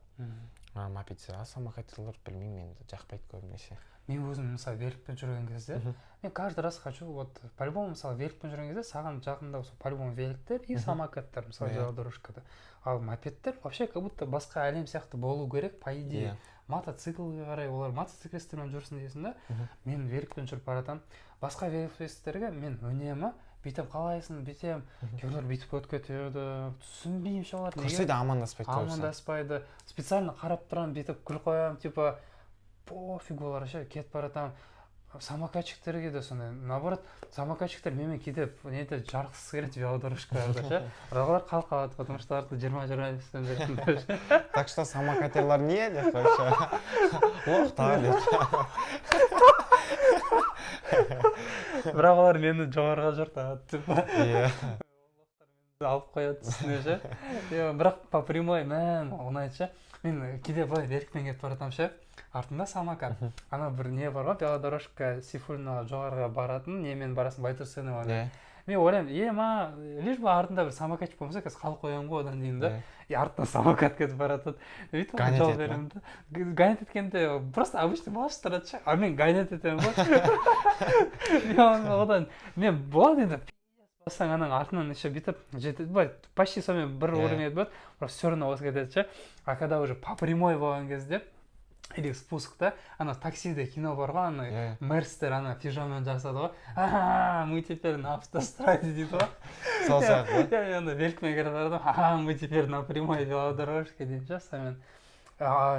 Speaker 1: Мопедистер, самокатерлар білмеймін, енді жақпайды көбінесе.
Speaker 2: Мен өзім мысалы великпен жүрген кезде, мен каждый раз хочу, вот по-любому мысалы великпен жүрген кезде саған жақында по-любому великтер и самокаттар, мысалы велодорожкада. Ал мопедтер вообще как будто басқа әлем сияқты болу керек, по идее. Мотоциклге қарай, олар мотоциклистермен жүрсін дейсің да, мен великпен жүріп баратам. Басқа велосипедистерге мен үнемі бүйтіп қалайсың, бүйтем, кейбіреулер бүйтіп өтіп кетеді, түсінбеймін ше олар.
Speaker 1: Көрсе де
Speaker 2: амандаспайды. Специально қарап тұрам, бүйтіп күл қоям, типа пофиг олар ше, кетіп баратам. Самокатчиктерге де сондай, наоборот, самокатчиктер менімен кетіп, неде жарқсыз келеді велодорожкаларда ше. Олар қалып қалады, потому что оларды 20-25-тен беретін.
Speaker 1: Так что самокатерлар не деп қойшы. Лоқта деп.
Speaker 2: Бірақ олар мені жоғарға жыртады, типа. Алып қояды үстіне ше. Бірақ по прямой, ұнайды ше. Мен кейде былай великпен кетіп баратам ше. Артында самокат. Ана бір не бар ғой, велодорожка Сейфуллина жоғарға баратын, немен барасың, Байтұрсынова. Мен ойлаймын, лишь бы артында бір самокатчик болмаса, қазір қалып қоямын ғой одан деймін да. И артынан самокат кетіп баратады. Бүйтіп жол беремін да. Гонять еткенде просто обычный малыш тұрады ше. А мен гонять етемін ғой. Мен болады енді басаң анаң артынан еще бүйтіп жетеді, почти сонымен бір уровень еді болады, бірақ все равно озып кетеді ше. А когда уже по прямой болған кезде или спускта ана таксиде кино бар ғой ана мерстер ана пижамамен жасады ғой мы теперь на автостраде дейді ғой
Speaker 1: сол сияқты
Speaker 2: иә ана великмен келе бардым мы теперь на прямой велодорожке деймін ше сонымен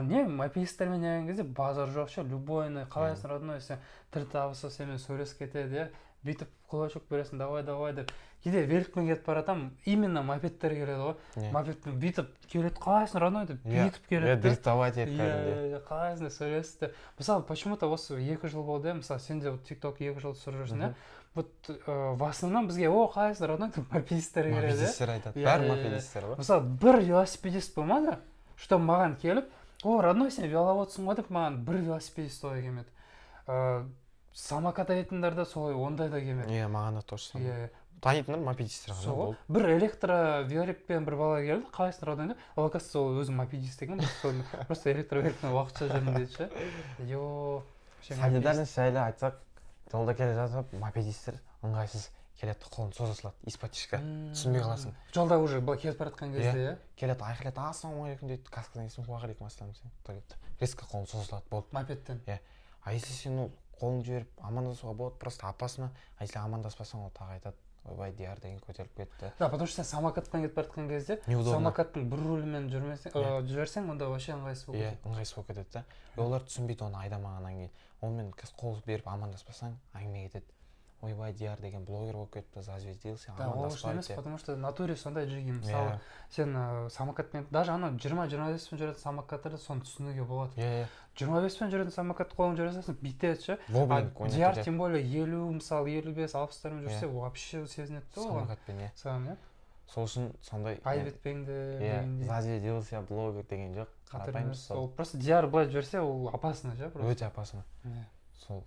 Speaker 2: не мопедистермен келген кезде базар жоқ ше любойный қалайсың родной сен тіл табысып сенімен сөйлесіп кетеді иә бүйтіп кулачок бересің давай деп кейде великпен кетіп бара жатамын именно мопедтер келеді ғой мопедпен бүйтіп келеді қалайсың родной деп бүйтіп келеді
Speaker 1: дрифтовать етіп
Speaker 2: иә қалайсың деп сөйлесті деп мысалы почему то осы 2 жыл болды иә мысалы сен де тик-ток 2 жыл түсіріп жүрсің иә вот в основном бізге қалайсың родной деп мопедисттер келеді
Speaker 1: мопедисттер айтады бәрі мопедисттер ғой
Speaker 2: мысалы бір велосипедист болмады чтобы маған келіп родной сен веловодсың ғой деп маған бір велосипедист олай келмеді самокат айтатындар да солай ондай да келмеді
Speaker 1: иә маған да тоже самое танитындар мопедисттер ғана болды
Speaker 2: бір электровеликпен бір бала келді қалайсың родной деп ол оказывается ол өзі мопедист екен просто электровеликпен уақытша жүрмін дейді ше
Speaker 1: солидарность жайлы айтсақ жолда келе жатып мопедисттер ыңғайсыз келеді қолын соза салады из-под тишка түсінбей қаласың
Speaker 2: жолда уже былай кетіп бара жатқан кезде иә
Speaker 1: келеді айқайлайды ассалаумағалейкум дейді каскадан есің уағалейкум ассалам резко қолын соза салады болды
Speaker 2: мопедтен
Speaker 1: иә если сен қолын жіберіп амандасуға болады просто апасына а если амандаспасаң ол тағы айтады ойбай дияр деген көтеріліп кетті
Speaker 2: да потому что сен самокатпен кетіп бара жатқан кезде самокаттың бір рулімен жіберсең онда вообще ыңғайсыз болып кетеді
Speaker 1: ыңғайсыз болып кетеді да олар түсінбейді оны айдамағаннан кейін онымен қол беріп амандаспасаң әңгіме кетеді ойбай дияр деген блогер болып кетті зазвездился
Speaker 2: амандаспай емес потому что натуре сондай жиги мысалы сен самокатпен даже анау 20-25пен жүретін самокаттарды соны түсінуге болады 25пен жүретін самокат қолың жүре салсаң бүйтеді ше дияр тем более 50 мысалы 55-60-тармен жүрсе вообще сезінеді да оған
Speaker 1: самокатпен сол үшін сондай
Speaker 2: айбетпеңді
Speaker 1: зазвездился блогер деген жоқ қарапайым
Speaker 2: ол просто дияр былай жүрсе ол опасно ше
Speaker 1: өте опасно сол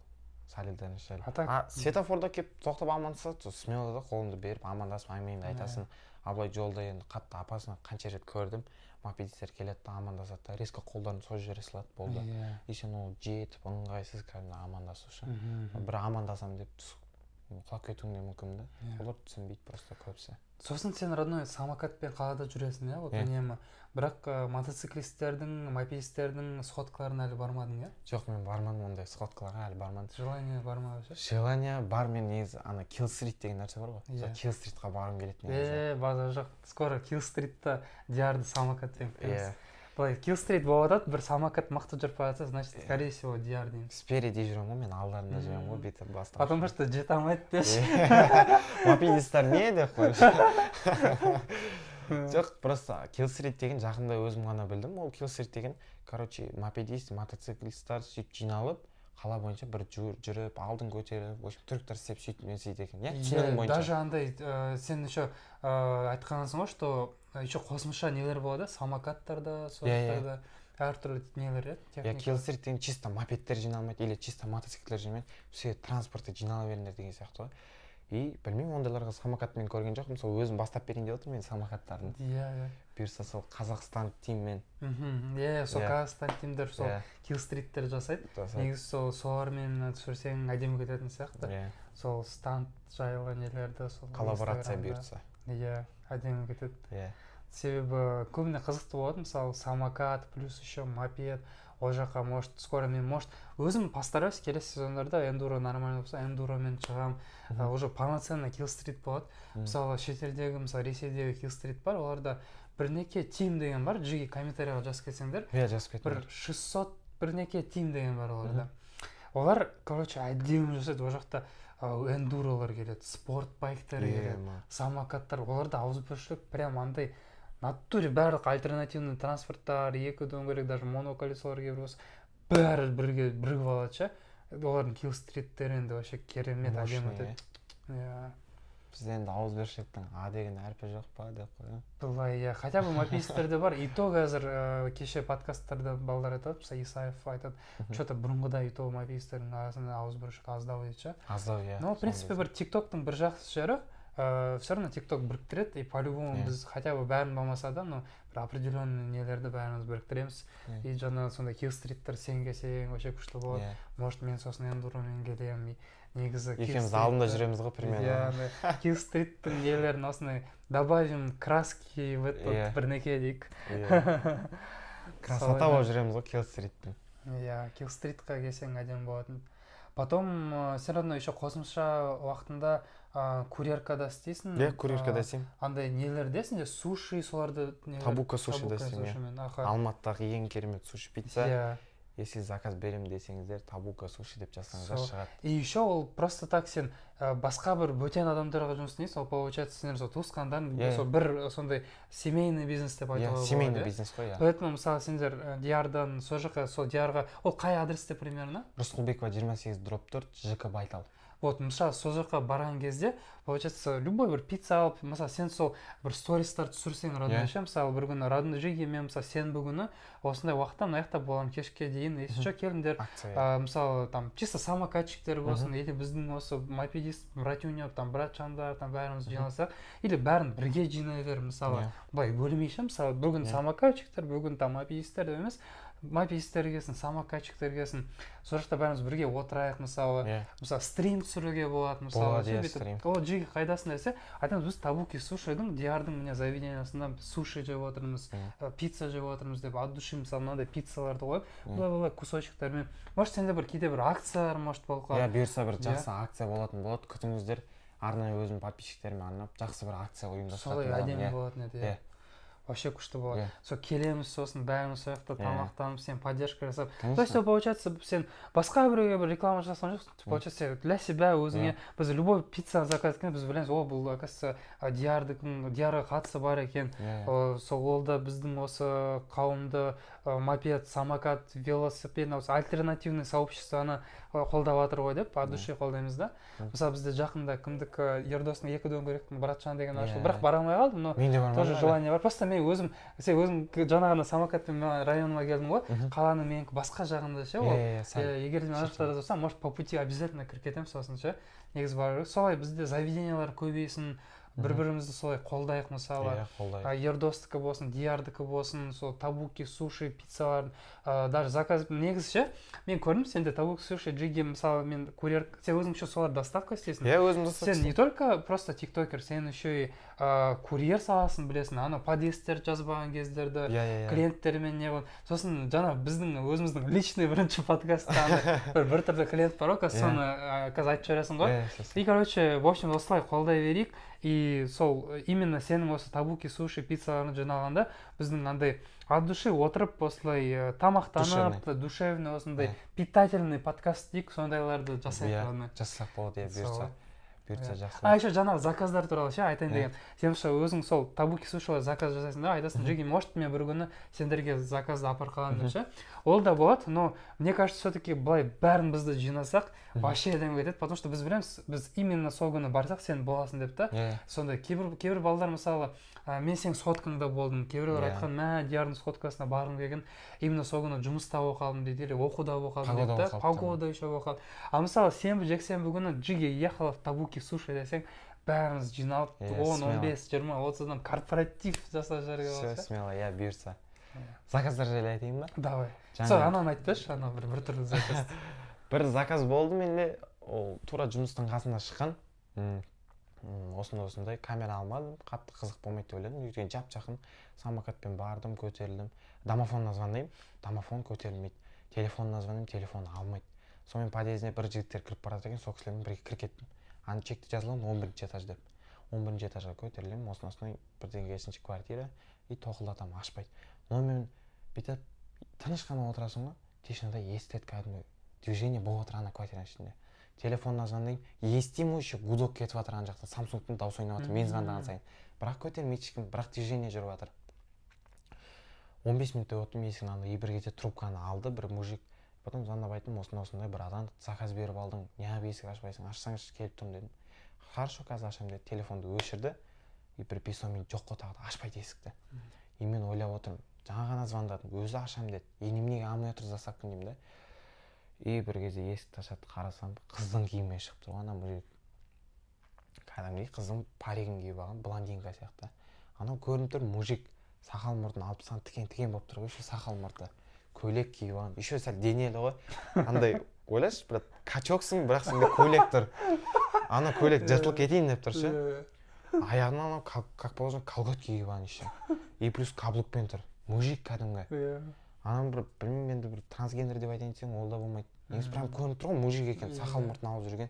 Speaker 1: солидарность жайлы светофорда келіп тоқтап амандасады смело да қолыңды беріп амандасып әңгімеңді айтасың ал былай жолда енді қатты опасно қанша рет көрдім мопедисттер келеді да амандасады да резко қолдарын созып жібере салады болды и сен ол жетіп ыңғайсыз кәдімгі амандасу үшін бір амандасамын деп құлап кетуің де мүмкін да олар түсінбейді просто көбісі
Speaker 2: сосын сен родной самокатпен қалада жүресің иә вот үнемі бірақ мотоциклисттердің мопедистердің сходкаларына әлі бармадың иә
Speaker 1: жоқ мен бармадым ондай сходкаларға әлі бармадым
Speaker 2: желание бар ма вообще
Speaker 1: желание бар мен негізі ана Kill Street деген нәрсе бар ғой сол Kill Streetқа барғым келеді
Speaker 2: негізі базар жоқ скоро Kill Street'та диярды самокатпен көреміз былай Kill Street болып жатады бір самокат мықты жүріп бара жатса значит скорее всего дияр дейміз
Speaker 1: спереди жүремін ғой мен алдарында жүремін ғой бүйтіп бастап
Speaker 2: потому что жете алмайды деші
Speaker 1: мопедисттер не деп қойшы жоқ просто Kill Street деген жақында өзім ғана білдім ол Kill Street деген короче мопедист мотоциклисттер сөйтіп жиналып қала бойынша бір жүріп алдын көтеріп в общем трюктар істеп сөйтіп не істейді екен иә түсінігім бойынша даже
Speaker 2: андай сен еще айтқансың ғой что еще қосымша нелер болады самокаттарда соттарда әртүрлі нелер иә
Speaker 1: Kill Street деген чисто мопедтер жиналмайды или чисто мотоциклдер жиналмайды все транспортты жинала беріңдер деген сияқты ғой и білмеймін ондайларға самокатмен көрген жоқпын сол өзім бастап берейін деп отырмын мен самокаттардың
Speaker 2: иә
Speaker 1: бұйырса сол қазақстан тиммен
Speaker 2: иә сол қазақстан тимдер сол Kill Street'тер жасайды негізі солармен түсірсең әдемі кететін сияқты сол стант жайлы нелерді сол
Speaker 1: коллаборация бұйыртса
Speaker 2: иә әдемі кетеді себебі көбіне қызықты болады мысалы самокат плюс еще мопед ол жаққа может скоро мен может өзім постараюсь келесі сезондарда эндуро нормально болса эндуромен шығамын уже полноценный Kill Street болады мысалы шетелдегі мысалы ресейдегі Kill Street бар оларда бірнеке тим деген бар жиі комментарийға жазып кетсеңдер
Speaker 1: жазып кетіңдер
Speaker 2: бір 600 бірнеке тим деген бар оларда олар короче әдемі жасайды ол жақта эндуролар келеді спорт байктар келеді самокаттар оларда ауызбіршілік прям андай натуре барлық альтернативный транспорттар екі дөңгелек даже моноколесолар кейбір болса бәрі бірге бірігіп алады ше олардың Kill Street'тер енді вообще керемет әдемі өтеді иә
Speaker 1: бізде енді ауызбіршіліктің а деген әрпі жоқ па деп қоямын
Speaker 2: былай иә хотя бы мопедистерде бар и то қазір кеше подкасттарда балдар айтады мысалы Исаев айтады че то бұрынғыда и то мопедистердің арасында ауызбіршілік аздау дейді ше
Speaker 1: аздау иә
Speaker 2: но в принципе бір тик-токтың бір жақсы жері все равно тик-ток біріктіреді и по-любому біз хотя бы бәрін болмаса да но бір определенный нелерді бәріміз біріктіреміз и жаңағы сондай Kill Street'тер сен келсең вообще күшті болады может мен сосын эндуромен келемін негізі
Speaker 1: екеуміз алдында жүреміз ғой примерно
Speaker 2: Kill Street'тің нелерін осындай добавим краски в этот бірнеке дейік
Speaker 1: красота болып жүреміз ғой Kill Street'тің
Speaker 2: Иә, Килл-стритқа келсең әдемі болатын. Потом все равно еще қосымша уақытында курьеркада істейсің.
Speaker 1: Иә, курьеркада істеймін.
Speaker 2: Андай нелердесің де, суши соларды.
Speaker 1: Табука сушида істеймін. Алматыдағы ең керемет суши пицца.
Speaker 2: Иә.
Speaker 1: Если заказ берем десеңіздер, табука суши деп жазсаңыздар шығады.
Speaker 2: И еще ол просто так сен басқа бір бөтен адамдарға жұмыс істейсің, ол получается сендер сол туысқандан бір сондай семейный бизнес деп айтуға болады.
Speaker 1: Семейный бизнес қой, иә.
Speaker 2: Поэтому мысалы сендер Диярдан сол жаққа, сол Диярға, ол қай адресте примерно?
Speaker 1: Рысқұлбекова 28/4 ЖК Байтал.
Speaker 2: Вот, мысалы сол жаққа барған кезде, получается, любой бір пицца алып, мысалы сен сол бір стористар түсірсең родной ше, мысалы бір күні родной жеге мен мысалы сенбі күні осындай уақытта мына жақта боламын кешке дейін, если что келіңдер, мысалы там чисто самокатчиктер болсын, или біздің осы мопедист братюня, там братчандар, там бәріміз жиналсақ, или бәрін бірге жинай бер, мысалы былай бөлмей ше, мысалы бүгін самокатчиктер, бүгін там мопедисттер деп емес, мопедисттер келсін, самокатчиктер келсін, сол жақта бәріміз бірге отырайық, мысалы стрим түсіруге болады, мысалы ол жеге қайдасын десе, айтамыз біз Табуки сушидің Диярдың міне заведениясында суши жеп отырмыз, пицца жеп отырмыз деп от души мысалы мынандай пиццаларды қойып, былай кусочектармен, может сенде бір кейде бір акциялар может болып қалады.
Speaker 1: Бұйырса бір жақсы акция болатын болады, күтіңіздер, арнайы өзім подписчиктеріме арнап жақсы бір акция ұйымдастыратын болады.
Speaker 2: Солай әдемі болатын еді. Вообще күшті болады. Сол келеміз, сосын бәріміз сол жақта тамақтанып, сен поддержка жасап. То есть, получается, сен басқа біреуге бір реклама жасаған жоқсың. Получается, для себя өзіңе біз любой пиццаны заказ еткенде біз білеміз, о, бұл оказывается Диярға қатысы бар екен. Сол ол да біздің осы қауымды мопед, самокат, велосипед, осы альтернативный сообществоны қолдап жатыр ғой деп, от души қолдаймыз да. Мысалы бізде жақында кімдікі Ердостың 2 дөңгелектің братчан деген ашылды, бірақ бара алмай қалдым, но тоже желание бар. Просто мен өзім жаңа ғана самокатпен районыма келдім ғой, қаланың менің басқа жағында ше, егер де мен ана жақтарда тұрсам, может по пути обязательно кіріп кетемін, сосын ше, негізі бар. Солай бізде заведениялар көбейсін, бір-бірімізді солай қолдайық, мысалы Ердостікі болсын, Диярдікі болсын, сол Табуки суши пиццаларын даже заказ негізі ше, мен көрдім сенде Табуки суши жеге мысалы мен курьер, сен өзің еще солар доставка істейсің.
Speaker 1: Өзім доставка.
Speaker 2: Сен не только просто тиктокер, сен еще и курьер саласын білесің, ана подъездтер жазбаған кездерді, клиенттермен не қылып, сосын жаңа біздің өзіміздің личный бірінші подкастта бір түрлі клиент бар ғой, соны қазір айтып жібересің ғой. И короче, в общем, осылай қолдай берейік. И сол именно сенің осы Табуки суши пиццаларын жиналғанда біздің андай от души отырып осылай тамақтанып, душевный осындай питательный подкаст дейік, сондайларды жасайық.
Speaker 1: Жасасақ болады, бұйырса жақсы.
Speaker 2: Еще жаңағы заказдар туралы ше айтайын деген. Сен өзің сол Табуки сушилар заказ жасайсың да, айтасың, жеге, может мен бір күні сендерге заказды апарып қаламын деп ше. Ол да болады, но мне кажется, все-таки былай бәрін бізді жинасақ, вообще әдемі кетеді, потому что біз білеміз, біз именно сол күні барсақ сен боласың деп та. Сондай кейбір балалар мысалы, мен сенің сходкаңда болдым, кейбіреулер айтқан, мә, Диярдың сходкасына барғым келген, именно сол күні жұмыста болып қалдым дейді, или оқуда болып қалдым дейді та, погода еще болып қалды. А мысалы сенбі, жексенбі күні жеге ехала в Табуки суши десең, бәріміз жиналып 10, 15, 20, 30 адам корпоратив жасап жүрген болса.
Speaker 1: Все смело, бұйырса. Заказдар жайлы айтайын ба?
Speaker 2: Давай. Сол ананы айтпашы, ана бір түрлі заказ.
Speaker 1: Бір заказ болды менде, ол тура жұмыстың қасында шыққан. Осындай камера алмадым, қатты қызық болмайды деп ойладым. Өйткені жап-жақын самокатпен бардым, көтерілдім. Домофонына звондаймын, домофон көтерілмейді. Телефонына звондаймын, телефон алмайды. Сонымен подъездіне бір жігіттер кіріп бара жатыр екен, сол кісілермен бірге кіріп кеттім. Аны чекте жазылған 11-ші этаж деп. 11-ші этажға көтерілемін, осындай бірдеңесінші квартира и тоқылдатамын, ашпайды. Но мен бүйтіп тыныш қана отырасың ғой, тишинада естіледі кәдімгі движение болып отыр ана квартираның ішінде. Телефонына звондаймын, естимін еще гудок кетіп жатыр ана жақта, Samsung-тың дауысы ойнап жатыр, мен звондаған сайын. Бірақ көтермейді ешкім, бірақ движение жүріп жатыр. 15 минут өтті, есіктің анда бір кезде трубканы алды бір мужик. Потом звондап айттым, осындай бір адам заказ беріп алдың, неғып есік ашпайсың, ашсаңыз келіп тұрмын дедім. Хорошо, қазір ашамын деді, телефонды өшірді. И бір 5 минут жоқ қой тағы ашпайды есікті. И мен ойлап отырмын, жаңа ғана звондадым, өзі ашамын деді. Неге алмай отыр заставканы деймін да. И бір кезде есікті ашады, қарасам, қыздың киіммен шығып тұрған ана мужик. Кәдімгідей қыздың паригін киіп алған, блондинка сияқты. Анау көрініп тұр, мужик сақал мұртын алып тастаған, тікен болып тұр ғой, еще сақал мұрты. Көйлек киіп алған, еще сәл денелі ғой. Андай ойлашы, брат, качоксың, бірақ сенде көйлек тұр. Ана көйлек жыртылып кетейін деп тұр ше. Аяғынан анау как положено колготки киіп алған еще. И плюс каблукпен тұр. Мужик кәдімгі. анан бір білмеймін енді бір трансгендер деп айтайын десең ол да болмайды. Негізі прям көрініп тұр ғой мужик екен, сақал мұртын алып жүрген.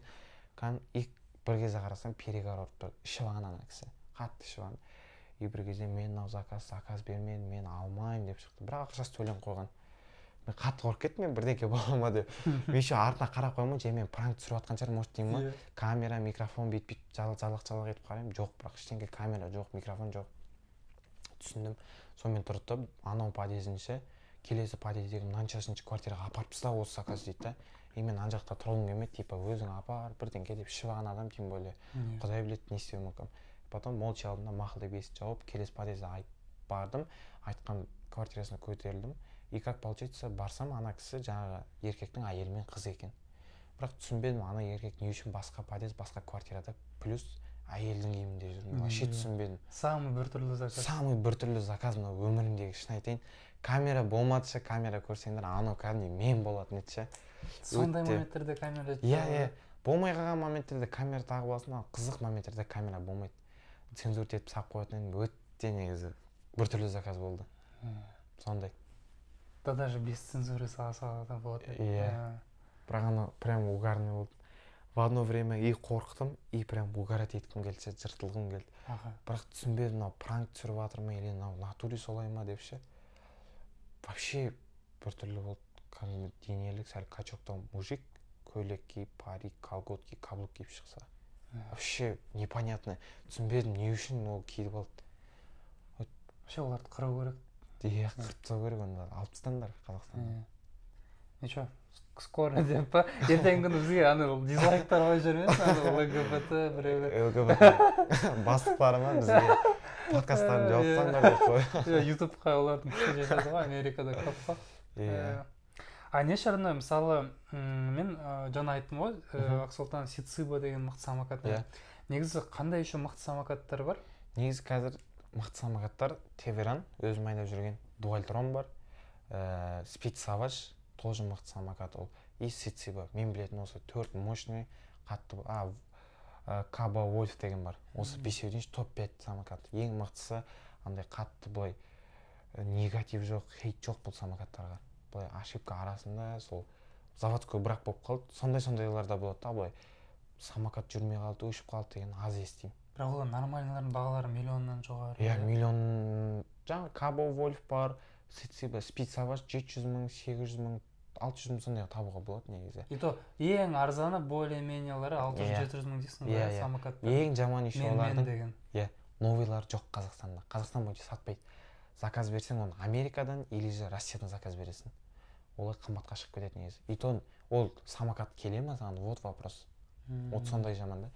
Speaker 1: И бір кезде қарасам переговор ұрып ішіп алған ана кісі, қатты ішіп алған. И бір кезде мен мынау заказ бермедім, мен алмаймын деп шықты, бірақ ақшасы төленіп қойған. Мен қатты қорқып кеттім, мен бірдеңке бола ма деп. Мен еще артына қарап қоймын, же мен пранк түсіріп жатқан шығар, может деймін ма, камера, микрофон бүйтіп жалақ етіп қараймын, жоқ, бірақ ештеңе, камера жоқ, микрофон жоқ. Түсіндім. Сонымен тұрды да анау подъездінші, келесі подъездегі мынаншасыншы квартираға апарып тастап осы заказ дейді да. И мен ана жақта тұрғым келмеді, типа өзің апар, бірдеңке деп ішіп алған адам, тем более құдай біледі не істеуі мүмкін. Потом молча алдым да мақұл деп есікті жауып, келесі подъездге бардым, айтқан квартирасына көтерілдім. И как получается, барсам ана кісі жаңағы еркектің әйелі мен қызы екен. Бірақ түсінбедім, ана еркек не үшін басқа подъезд, басқа квартирада, плюс әйелдің үйінде жүрмін. Вообще түсінбедім.
Speaker 2: Самый біртүрлі заказ.
Speaker 1: Самый біртүрлі заказ мына өмірімдегі, шын айтайын. Камера болмадышы, камера көрсеңдер, анау кәдімгідей мен болатын еді ше.
Speaker 2: Сондай моменттерде камера.
Speaker 1: Иә, болмай қалған моменттерде камера тағып аласың, ал қызық моменттерде камера болмайды. Цензур етіп салып қоятын өте негізі біртүрлі заказ болды. Сондай.
Speaker 2: Да даже без цензуры сала да болады.
Speaker 1: Иә. Бірақ ана прям угарный болды. В одно время и қорықтым, и прям угарать еткім келді, жыртылғым келді. Бірақ түсінбедім, мынау пранк түсіріп жатыр ма, или мынау натуре солай ма деп ше. Вообще біртүрлі болды. Кәдімгі денелік, сәл качоктау мужик, көйлек киіп, парик, колготки, каблук киіп шықса. Вообще непонятно. Түсінбедім, не үшін ол киіп алды.
Speaker 2: Вообще оларды қыру керек.
Speaker 1: Иә, қырып тастау керек, онда алып тастаңдар Қазақстанға.
Speaker 2: Ничего, скоро деп па? Ертеңгі күні бізге ана дизлайктар қойып жүрмес, ана ЛГБТ біреулер.
Speaker 1: ЛГБТ бастықтары ма бізге подкасттарын жауып тастаңдар деп қой.
Speaker 2: ютубқа олардың күші жетеді ғой, Америкада көп қой. А неше арна, мысалы, мен жаңа айттым ғой, Ақсұлтан Сициба деген мықты самокат. Негізі қандай еще мықты самокаттар бар?
Speaker 1: Негізі қазір мықты самокаттар Теверан, өзім айдап жүрген, Дуальтрон бар, Speed Savage, тоже мықты самокат ол. И Сициба, мен білетін осы 4 мощный, қатты, Каба Вольф деген бар. Осы бесеуден топ-5 самокат. Ең мықтысы, андай қатты былай негатив жоқ, хейт жоқ бұл самокаттарға. Былай ошибка арасында сол заводской брак болып қалды. Сондай-сондайларда болады да, былай самокат жүрмей қалды, өшіп қалды деген аз естимін.
Speaker 2: Бірақ олар нормальналардың бағалары миллионнан жоғары.
Speaker 1: Иә, миллион. Жаңа Кабо Вольф бар, Сициба, Speed Savage 700 мың, 800 мың, 600 мың сондайға табуға болады негізі.
Speaker 2: И то ең арзаны более-менелері 600-700 мың дейсің ғой самокаттар.
Speaker 1: Ең жаман еще олардың.
Speaker 2: Иә,
Speaker 1: новыйлар жоқ Қазақстанда. Қазақстан бойынша сатпайды. Заказ берсең оны Америкадан или же Россиядан заказ бересің. Олар қымбатқа шығып кетеді негізі. И то ол самокат келе ма саған? Вот вопрос. Вот сондай жаман да.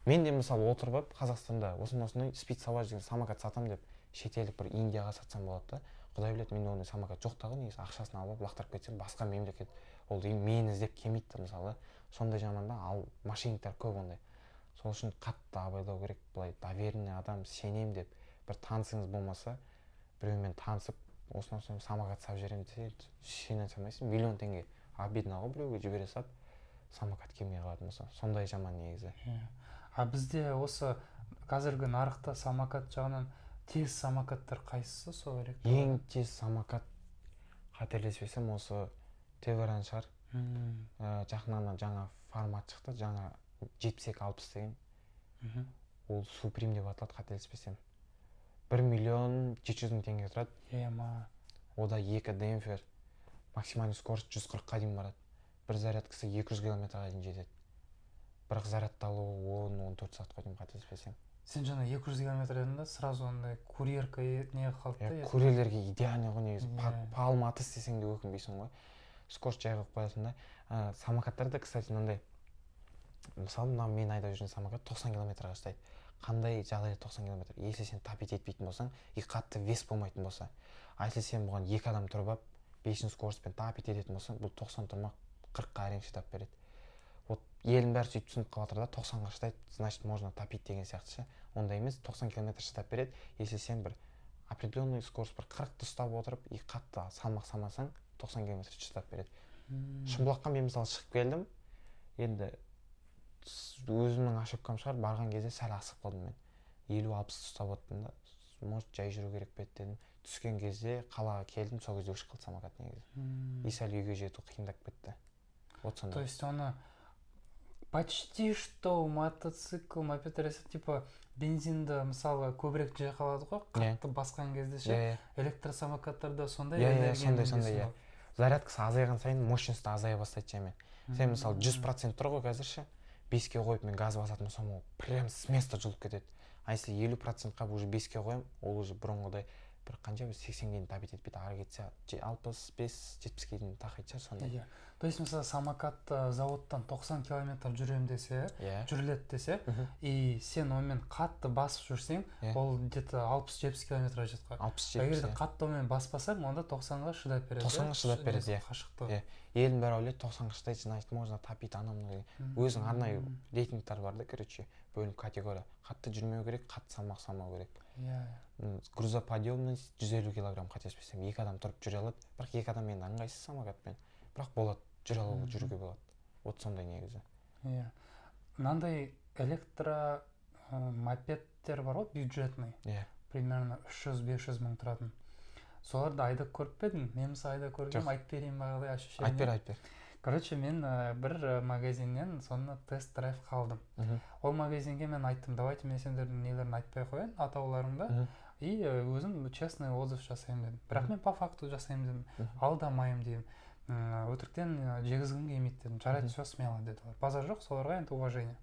Speaker 1: Мен де мысалы отырып алып Қазақстанда осындай Speed Savage деген самокат сатам деп шетелдік бір Индияға сатсам болады да. Құдай біледі, менде ондай самокат жоқ тағы, негізі ақшасын алып лақтырып кетсем басқа мемлекет ол мені іздеп келмейді мысалы. Сондай жаман да, ал мошенниктер көп ондай. Сол үшін қатты абайлау керек, былай доверенный адам, сенем деп бір танысыңыз болмаса, біреумен танысып, осындай самокат сап жіберемін десе, шенен санайсың, миллион теңге обидно ғой, біреуге жібере сап, самокат келмей қалатын болса, сондай жаман негізі.
Speaker 2: А бізде осы қазіргі нарықта самокат жағынан тез самокаттар қайсысы сол керек?
Speaker 1: Ең тез самокат қателеспесем осы Теверан шығар. Жақыннан жаңа формат шықты, жаңа 7260 деген. Ол Supreme деп аталады қателеспесем. 1 миллион 700 мың теңге тұрады.
Speaker 2: Ема.
Speaker 1: Ода 2 демпфер, максимальный скорость 140-қа дейін барады. Бір зарядкасы 200 километрға дейін жетеді. Бірақ зарядталуы 10-14 сағатқа дейін қателеспесем.
Speaker 2: Сен жаңа 200 километр едіңді, сразу ондай курьерка не қалды?
Speaker 1: Курьерлерге идеальный ғой негізі. По Алматы істесең де өкінбейсің ғой. Скорость жай қойып қоясың да. Самокаттарда, кстати, мынандай. Мысалы, мына мен айдап жүрген самокат 90 километрға ұстайды. Қандай жағдайда 90 километр? Если сен тапить етпейтін болсаң, и қатты вес болмайтын болса. А если сен бұған 2 адам тұрып алып, 5 скоростьпен тапить ететін болсаң, бұл 90 тұрмақ 40-қа әрең шыдап береді. Вот елдің бәрі сөйтіп түсініп қалып жатыр да, 90-ға шыдайды, значит, можно тапить деген сияқты ше. Ондай емес, 90 километр шыдап береді. Если сен бір определенный скорость бір 40-ты ұстап отырып, и қатты салмақ салмасаң, 90 километр шыдап береді. Шымбұлаққа мен мысалы шығып келдім. Енді өзімнің ошибкам шығар, барған кезде сәл асып қалдым мен. 50-60 ұстап отырдым да. может жай жүру керек пе дедім. Түскен кезде қалаға келдім, сол кезде өшіп қалды самокат негізі. И сәл үйге жету қиындап кетті. Вот сондай.
Speaker 2: То есть оны почти что мотоцикл, мопед типа бензинді мысалы көбірек жей қалады ғой, қатты басқан кезде ше. Электросамокаттарда сондай
Speaker 1: сондай. Зарядкасы азайған сайын мощностьті азая бастайды жемен. Сен мысалы 100% тұр ғой қазір ше. 5-ке қойып мен газ басатын болсам, ол прям с места жылып кетеді. А если 50%-қа уже 5-ке қоям, ол уже бұрынғыдай бір қанша 80-ге дейін табит етпейді, ары кетсе 65-70-ге дейін тақайды сондай.
Speaker 2: То есть мысалы самокатты заводтан 90 километр жүрем десе, жүріледі десе, и сен онымен қатты басып жүрсең, ол где-то 60-70 километр жетеді. 60-70. Егер қатты онымен баспасаң, онда 90-ға шыдап береді.
Speaker 1: 90-ға шыдап береді,
Speaker 2: қашықтығы.
Speaker 1: Елдің бәрі ойлайды 90-ға шыдайды, значит, можно топить анамны. Өзің арнайы рейтингтар бар да, короче, бөлім категория. Қатты жүрмеу керек, қатты салмақ салмау керек. Грузоподъемность 150 килограмм қателеспесем, 2 адам тұрып жүре алады. Бірақ 2 адам енді ыңғайсыз самокатпен. Бірақ болады, жүруге болады. Вот сондай негізі.
Speaker 2: Мынандай электромопедтер бар ғой, бюджетный. Примерно 300-500 мың тұратын. Соларды айдап көріп пе едің? Мен мысалы айдап көргенмін, айтып берейін ба қалай ощущение?
Speaker 1: Айтып бер.
Speaker 2: Короче, мен бір магазиннен соны тест-драйв қалдым. Ол магазинге мен айттым, давайте мен сендердің нелерін айтпай қояйын, атауларыңды. И өзім честный отзыв жасаймын дедім. Бірақ мен по факту жасаймын дедім. Алдамайым дедім. Өтіріктен жегізгім келмейді дедім. Жарайды, все смело деді. Базар жоқ, соларға енді уважение.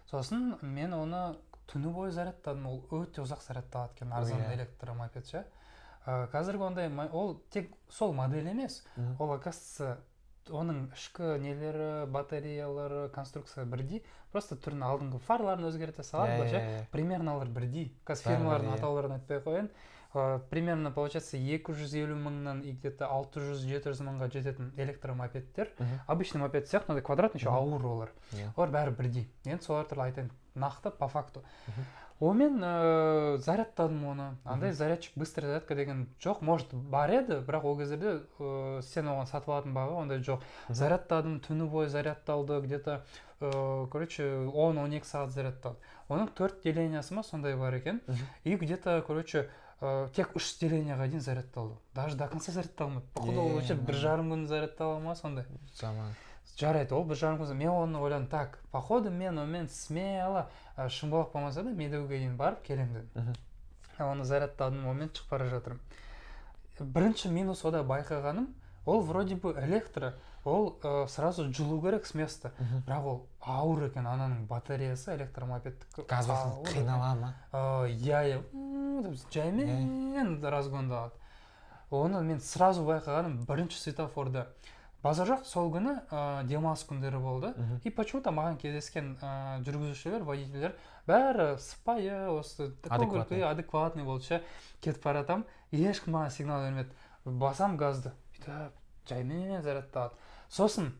Speaker 2: Сосын мен оны түні бойы зарядтадым. Ол өте ұзақ зарядталады екен, арзан электромопед ше. Қазіргі ондай, ол тек сол модель емес. Ол, оказывается, оның ішкі нелері, батареялары, конструкция бірдей. Просто түрін алдыңғы фарларын өзгерте салады. Примерно алар бірдей. Қазір фирмалардың атауларын айтпай қояйын. Примерно, получается, 250 мыңнан и где-то 600-700 мыңға жететін электромопедтер. Обычный мопед сияқты, но квадратный еще ауыр олар. Олар бәрі бірдей. Енді солар туралы айтайын. Нақты, по факту. Онымен зарядтадым оны. Андай зарядчик быстрый зарядка деген жоқ. Может, бар еді, бірақ ол кездерде сен оған сатып алатын баға ондай жоқ. Зарядтадым, түні бойы зарядталды, где-то, короче, 10-12 сағат зарядталды. Оның 4 делениясы ма сондай бар екен. И где-то, короче, тек 3 деленияға дейін зарядталды. Даже до конца зарядталмады. Походу, ол бір жарым күн зарядтала ма сондай. Жарайды, ол бір жарым күн. Мен оны ойладым, так, походу мен онымен смело шымболақ болмаса да медеуге дейін барып келем дедім. Оны зарядтадым, онымен шығып бара жатырмын. Бірінші минус ода байқағаным, ол вроде бы электро, ол сразу жылу керек с места. Бірақ ол ауыр екен, ананың батареясы электромопедтік.
Speaker 1: Газ басып қинала ма?
Speaker 2: Жаймен разгондалады. Оны мен сразу байқағаным бірінші светофорда. Базар жоқ, сол күні демалыс күндері болды. И почему-то маған кездескен жүргізушілер, водительдер бәрі сыпайы, осы адекватный болды. Кетіп баратам, ешкім маған сигнал бермеді. Басам газды. Жаймен зарядталады. Сосын,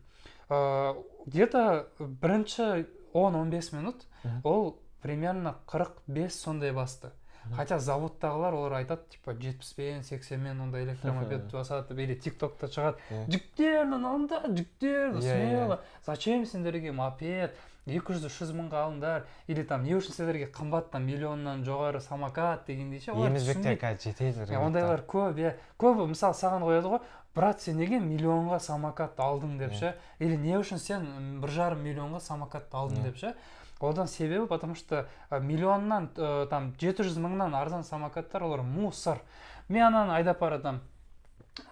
Speaker 2: где-то бірінші 10-15 минут ол примерно 45 сондай басты. Хотя заводтағылар олар айтады, типа 70-80-мен онда электромопед басады, или тиктокта шығады. Жүктерін анда, жүктерін, смело. Зачем сендерге мопед? 200-300 мыңға алыңдар. Или там не үшін сендерге қымбаттан миллионнан жоғары самокат дегендей ше.
Speaker 1: Емізбектер қазір жетеді.
Speaker 2: Ондайлар көп, көбі мысалы саған қояды ғой, брат, сен неге миллионға самокат алдың деп ше. Или не үшін сен 1,5 миллионға самокат алдың деп ше. Одан себебі, потому что миллионнан, там 700 мыңнан арзан самокаттар, олар мусор. Мен ананы айдап баратам.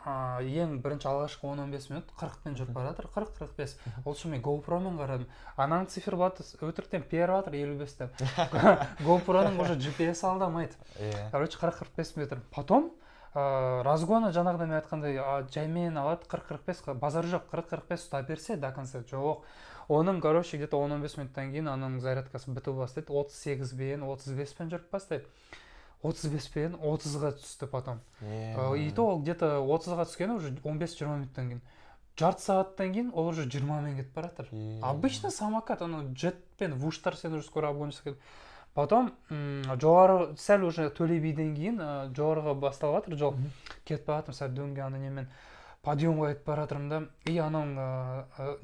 Speaker 2: Ең бірінші алғашқы 10-15 минут 40-пен жүріп баратыр, 40-45. Ол үшін мен GoPro-мен қарадым. Ананың циферблаты өтіріктен періватыр 55-тен. GoPro-ның уже GPS алдамайды. Короче, 40-45 метр. Потом разгоны жаңағыда мен айтқандай жаймен алады 40-45, базар жоқ, 40-45 ұстап берсе до конца жоқ. Оның, короче, где-то 10-15 минуттан кейін ананың зарядкасы біту бастайды. 38-бен, 35-пен жүріп бастайды. 35-пен 30-ға түсті потом. И то ол где-то 30-ға түскені уже 15-20 минуттан кейін. Жарты сағаттан кейін ол уже 20-мен кетіп баратыр. Обычно самокат, джетпен, вуштар сен уже скоро обгонишься кетіп. Потом жоғары, сәл уже Төле биден кейін жоғарыға басталып жатыр жол. Кетіп баратырмын, сәл дөңге аны немен подъемға кетіп баратырмын да. И ананың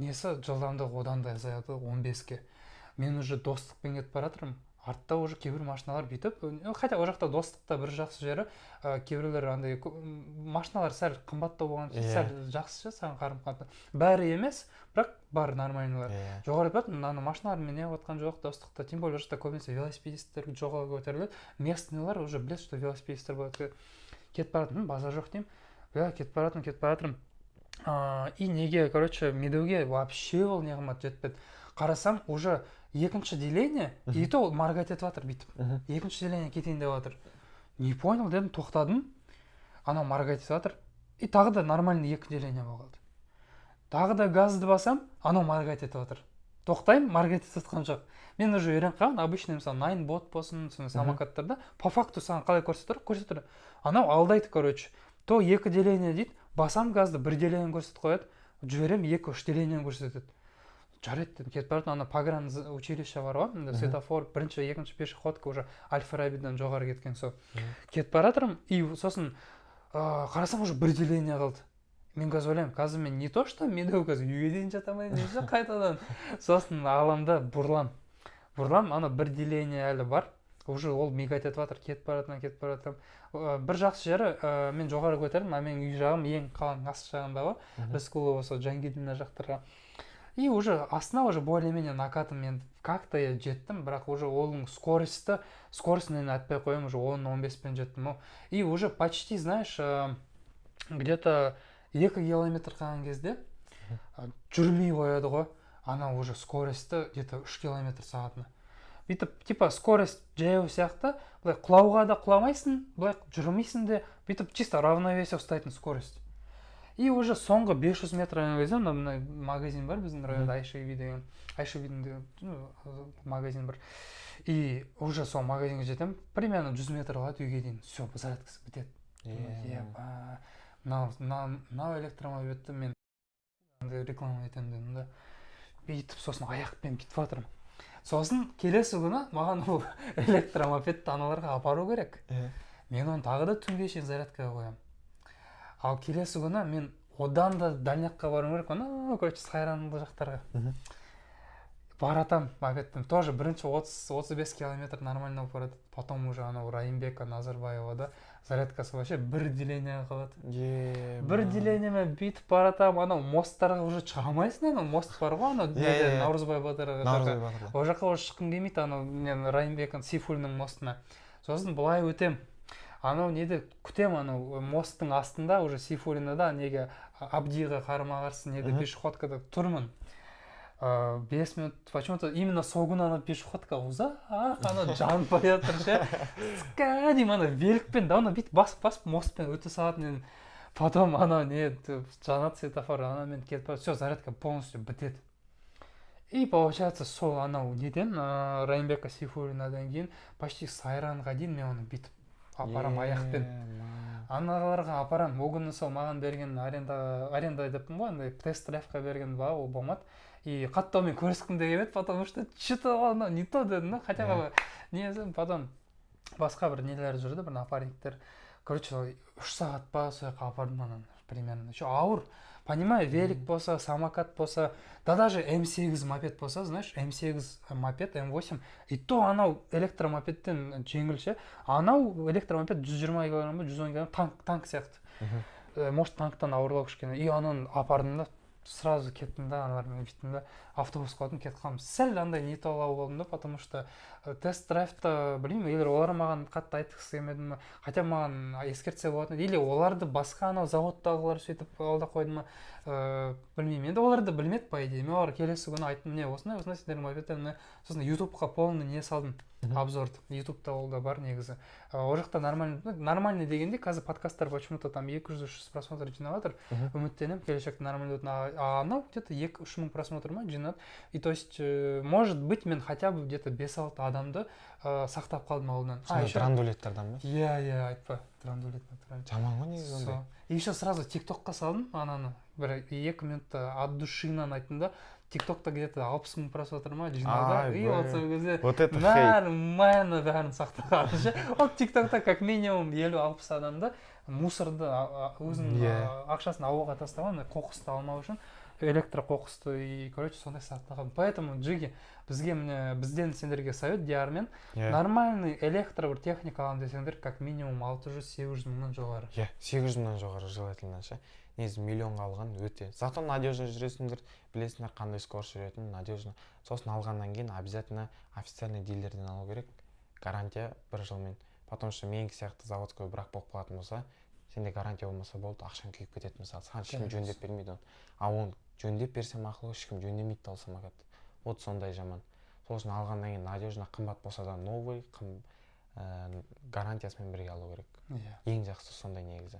Speaker 2: несі жылдамдығы одан да азаяды 15-ке. Мен уже достықпен кетіп баратырмын. артта уже кейбір машиналар бүйтіп, хотя ол жақта достықта бір жақсы жері, кейбіреулер андай машиналар сәл қымбаттау болған сәл жақсы саған қарым-қатынас. Бәрі емес, бірақ бар нормальныйлар. Жоғары айтады, ана машиналармен не отқан жоқ достықта, тем более жақта көбінесе велосипедисттер жоғары көтеріледі. Местныйлар уже біледі, что велосипедисттер болады. Кетіп баратын, базар жоқ деймін. Кетіп баратырмын. И неге, короче, медеуге вообще ол не қымбат жетпеді. Қарасам, уже екінші деление, и то моргать етіп жатыр бүйтіп. Екінші деление кетейін деп жатыр. Не понял дедім, тоқтадым. Анау моргать етіп жатыр. И тағы да нормальный екі деление болған. Тағы да газды басам, анау моргать етіп жатыр. Тоқтаймын, моргать етіп жатқан жоқ. Мен уже үйреніп қалған, обычный мысалы Найнбот болсын, самокаттарда по факту саған қалай көрсетір. Анау алдайды, короче. То екі деление дейді, басам газды бір деление көрсетіп қояды, жіберем екі-үш деление көрсетеді. Жарайды дедім, кетіп баратын, ана погран училище бар ғой, светофор, бірінші, екінші пешеходка уже Аль-Фарабидан жоғары кеткен сол. Кетіп баратырмын, и сосын қарасам уже бір деление қалды. Мен қазір ойлаймын, қазір мен не то что медеу қазір үйге дейін жата алмаймын, не қайтадан. Сосын аламда бұрылам, ана бір деление әлі бар. Уже ол мигать етіп жатыр, кетіп баратырмын. Бір жақсы жері, мен жоғары көтердім, мен үй жағым ең қалың асты жағындағы, Рыскулы болса Жангелдина жақтарға. И уже астына уже более-менее накатым, мен как-то я жеттім, бірақ уже оның скоростьін айтпай қойым, уже 10-15 жеттім. И уже почти, знаешь, где-то 2 километр қалған кезде жүрмей қояды ғой, ана уже скоростьті где-то 3 километр сағатына. Бүйтіп, типа, скорость жаяу сияқты, былай құлауға да құламайсың, былай жүрмейсің де, бүйтіп, чисто равновесие ұстайтын скорость. И уже соңғы 500 метрден кезде, мына магазин бар біздің районда, Айшеби деген магазин бар. И уже сол магазинге жетем, примерно 100 метр қалады үйге дейін. Все, зарядкасы бітеді. Мынау электромобильді мен реклама етемін дедім да. Бүйтіп, сосын аяқпен бүйтіп жатырмын. Сосын келесі күні маған ол электромопедті аналарға апару керек. Мен оны тағы да түнге шейін зарядкаға қоямын. Ал келесі күні мен одан да дальняққа баруым керек, короче, Сайранды жақтарға. Баратам мопедпен. Тоже бірінші 30-35 километр нормально барады. Потом уже анау Райымбека, Назарбаевада зарядкасы вообще бір деление қалады. Бір делениемен бүйтіп баратам, анау мосттарға уже шыға алмайсың, анау мост бар ғой, анау Наурызбай батырға жаққа. Ол жаққа уже шыққым келмейді, анау Райымбектің Сейфуллиннің мостына. Сосын былай өтем. Анау неде күтем, анау мосттың астында уже Сейфуллинада неге Абдиға қарама-қарсы неде пешеходкада тұрмын. 5 минут, почему-то именно сол күні ана пешеходка ұзақ, ана жан баятыр ше. Дейм, ана великпен, да, ана бүйтіп басып мостпен өте салатын. Потом ана не жанат светофор, ана мен кетіп барады, все, зарядка полностью бітеді. И получается сол анау неден Райымбека Сейфуллинадан кейін почти Сайранға дейін мен оны бүйтіп апарам аяқпен. Аналарға апарам. Ол күні сол маған берген аренда деппін ғой, андай тест-драйвқа берген ба, ол болмады. И қатты мен көріскім де келмеді, потому что что-то не то дедім, хотя бы незім, потом басқа бір нелер жүрді, бір напарниктер. Короче, 3 сағат па сояққа апардым ананы, примерно. Еще ауыр. Понимаю, велик болса, самокат болса, да даже М8 мопед болса, знаешь, М8 мопед, М8, и то анау электромопедтен жеңілше, анау электромопед 120 кг, 110 кг, танк сияқты. Может, танктан ауырлау кішкене. И ананы апардым да, сразу кеттім да, аналармен бүттім да, автобус қойдым, кетіп қалдым. Сәл андай не толау болдым да, потому что тест-драйвта, білмеймін, или олар маған қатты айтқысы келмеді ме, хотя маған ескертсе болатын, или оларды басқа анау заводтағылар сөйтіп алда қойды ма, білмеймін. Енді оларды білмеді, по идее. Мен олар келесі күні айттым, не осындай сендердің мопедтеріне, сосын ютубқа полный не салдым, обзорды. Ютубта ол да бар негізі. Ол жақта нормальный дегенде, қазір подкасттар почему-то там 200-300 просмотр жинап жатыр. Үміттенем, келешекте нормальный өтін. Анау где-то 2-3 мың просмотр ма жинап. И то есть, может быть, мен хотя бы где-то 5-6 адамды сақтап қалдым алдынан.
Speaker 1: Трандулеттердан ба?
Speaker 2: Иә, айтпа. Трандулет.
Speaker 1: Жаман ғой негізі ондай.
Speaker 2: И еще сразу тиктокқа салдым ананы. Бір 2 минутта от душынан айттым да. Тиктокта где-то 60 мың просмотр ма жиналды. И вот сол кезде нормально бәрін сақтаған. Ол тиктокта как минимум 50-60 адамды мусорды өзінің ақшасын ауаға тастаған, қоқысты алмау үшін электроқоқысты и короче сондай сатылған. Поэтому Джиги бізден сендерге совет диармен нормальный электро бір техника алам десеңдер как минимум 600-700 мыңнан жоғары.
Speaker 1: 800 мыңнан жоғары желательно ше. Негізі миллионға алған өте. Зато надежно жүресіңдер, білесіңдер қандай скорость жүретінін, надежно. Сосын алғаннан кейін обязательно официальный дилерден алу керек. Гарантия 1 жылмен. Потому что менікі сияқты заводской бірақ болып қалатын болса, сенде гарантия болмаса болды, ақшаң күйіп кетеді мысалы. Саған ешкім жөндеп бермейді оны. А оны жөндеп берсе мақұл, ешкім жөндемейді ал самокат. Вот сондай жаман. Сол үшін алғаннан кейін надежно қымбат болса да новый, гарантиясымен бірге алу керек. Ең жақсы сондай негізі.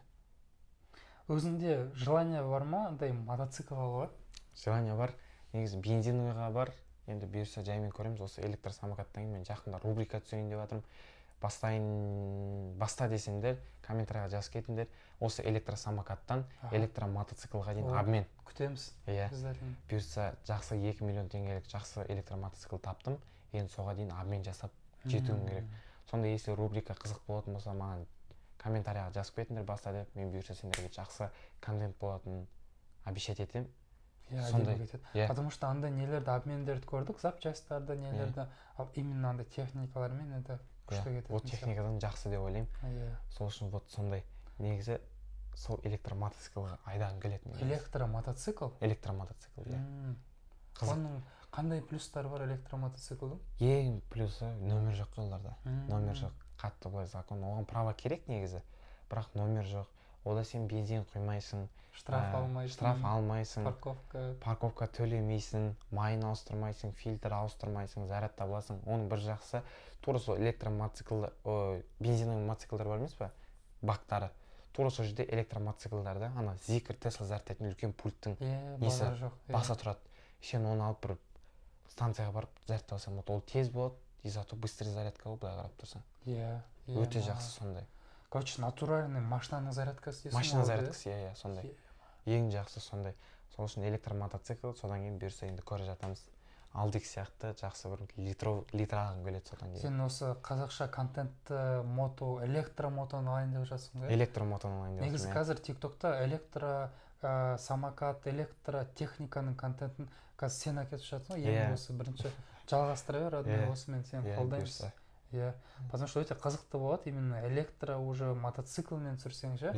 Speaker 2: Өзіңде желание бар ма, андай мотоцикл алуға?
Speaker 1: Желание бар. Негізі бензиновыйға бар. Енді бұйырса жаймен көреміз. Осы электросамокаттан кейін мен жақында рубрика түсейін деп жатырмын. Баста десеңдер, комментарийға жазып кетіңдер. Осы электросамокаттан электромотоциклға дейін обмен.
Speaker 2: Күтеміз.
Speaker 1: Бұйырса жақсы 2 миллион теңгелік жақсы электромотоцикл таптым. Енді соға дейін обмен жасап жетуім керек. Сонда если рубрика қызық болатын болса, маған комментарийға жазып кетіңдер баста деп, мен бұйырса сендерге жақсы контент болатынын обещать етемін.
Speaker 2: Сондай. Потому что андай нелерді обмендерді көрдік, запчастарды нелерді, ал именно андай техникалармен это күшті кетеді.
Speaker 1: Вот техникадан жақсы деп ойлаймын. Сол үшін вот сондай. Негізі сол электромотоциклға айдағым келетін.
Speaker 2: Электромотоцикл?
Speaker 1: Электромотоцикл,
Speaker 2: Оның қандай плюстары бар электромотоциклдің?
Speaker 1: Ең плюсы номер жоқ оларда. Номер жоқ. Қатты былай закон. Оған права керек негізі. Бірақ номер жоқ. Ода сен бензин құймайсың,
Speaker 2: штраф
Speaker 1: алмайсың, парковка төлемейсің, майын ауыстырмайсың, фильтр ауыстырмайсың, заряд табасың. Оның бір жақсы тура сол электромотоциклдар, бензиновый мотоциклдар бар емес па? Бактары. Тура сол жерде электромотоциклдарда ана Zikr Tesla зарядтайтын үлкен пульттің несі баса тұрады. Сен оны алып бір станцияға барып зарядтай алсаң, ол тез болады, и зато быстрый зарядка ғой былай қарап тұрсаң. Өте жақсы сондай.
Speaker 2: Короче, натуральный машинаның зарядкасы дейсің.
Speaker 1: Машина зарядкасы, сондай. Ең жақсы сондай. Сол үшін электромотоцикл, содан кейін бұйырса енді көре жатамыз. Алдик сияқты жақсы бір литр алғым келеді содан кейін.
Speaker 2: Сен осы қазақша контентті электромотоны алайын деп жатсың ғой?
Speaker 1: Электромотоны алайын деп жатсың.
Speaker 2: Негізі қазір TikTokта самокат, электротехниканың контентін қазір сен әкетіп жатсың ғой? Ең осы бірінші жалғастыра бер, осымен сен қолдаймыз. Потому что өте қызықты болады, именно электро уже мотоциклмен сүрсең ше,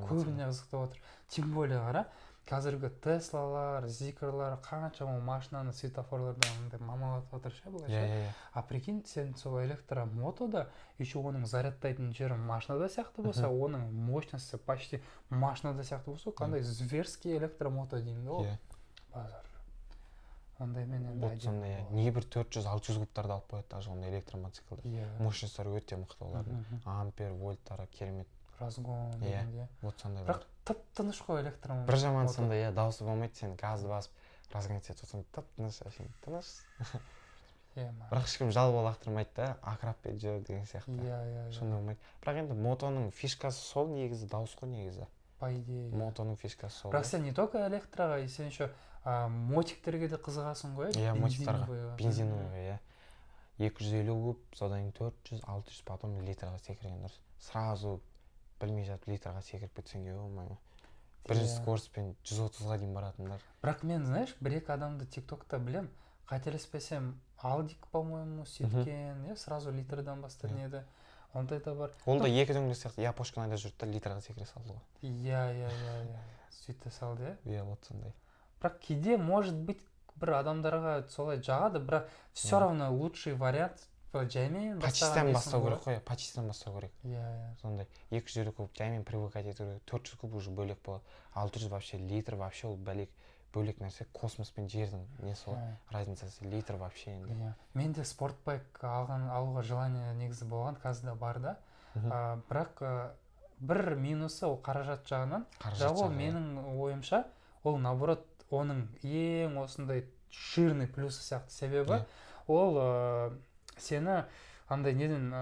Speaker 2: көбіне қызықты отыр. Тем более қара, қазіргі Теслалар, Зикрлар, қаншама машинаны светофорлардан мамалатып отыр ше бұлайша. А прикинь, сен сол электромотода, еще оның зарядтайтын жері машинада сияқты болса, оның мощності почти машинада сияқты болса, қандай зверский электромото деймін ғой. Базар. Ондай мен енді
Speaker 1: әдемі. Небір 400-600 кубтарды алып қояды даже ондай электромотоциклдар. Мощностары өте мықты олардың. Ампер, вольттары керемет.
Speaker 2: Разгон дегенде.
Speaker 1: Вот сондай бар.
Speaker 2: Бірақ тып-тыныш қой электромото.
Speaker 1: Бір жаман сондай, дауысы болмайды, сен газды басып, разгонять етіп отырсаң, тып-тыныш, тыныш. Бірақ ешкім жалып лақтырмайды да, ақырап бет жүр деген сияқты. Сондай болмайды. Бірақ енді мотоның фишкасы сол негізі, дауыс қой негізі.
Speaker 2: По идее.
Speaker 1: Мотоның фишкасы сол.
Speaker 2: Бірақ сен не только электроға, сен еще мотиктерге де қызығасың ғой?
Speaker 1: Мотиктарға, бензиновыйға, 250 куб, содан 400, 600, потом литрға секірген дұрыс. Сразу білмей жатып литрға секіріп кетсең, ё-моё. Бірінші скоростьпен 130-ға дейін баратындар.
Speaker 2: Бірақ мен, знаешь, бір-екі адамды TikTokта білем, қателеспесем, Алдик, по-моему, сөйткен, сразу литрдан бастырын еді. Ондай да бар.
Speaker 1: Ол да екі дөңгелек сияқты, япошканы айда жүрді да литрға секіре салды ғой.
Speaker 2: Сөйте салды,
Speaker 1: вот сондай.
Speaker 2: Бірақ кейде, может быть, бір адамдарға солай жағады, бірақ все равно лучший вариант жаймен
Speaker 1: бастаған бастау керек қой, почистен бастау керек. Сондай 250 куб жаймен привыкать ету керек, 400 куб уже бөлек болады. 600 вообще литр, вообще ол бөлек нәрсе, космос пен жердің несі ғой, разницасы, литр вообще енді.
Speaker 2: Менде спортбайк алуға желание негізі болған, қазір да бар да. Бірақ бір минусы ол қаражат жағынан, бірақ ол менің ойымша, ол наоборот оның ең осындай ширный плюсы сияқты себебі, ол сені андай неден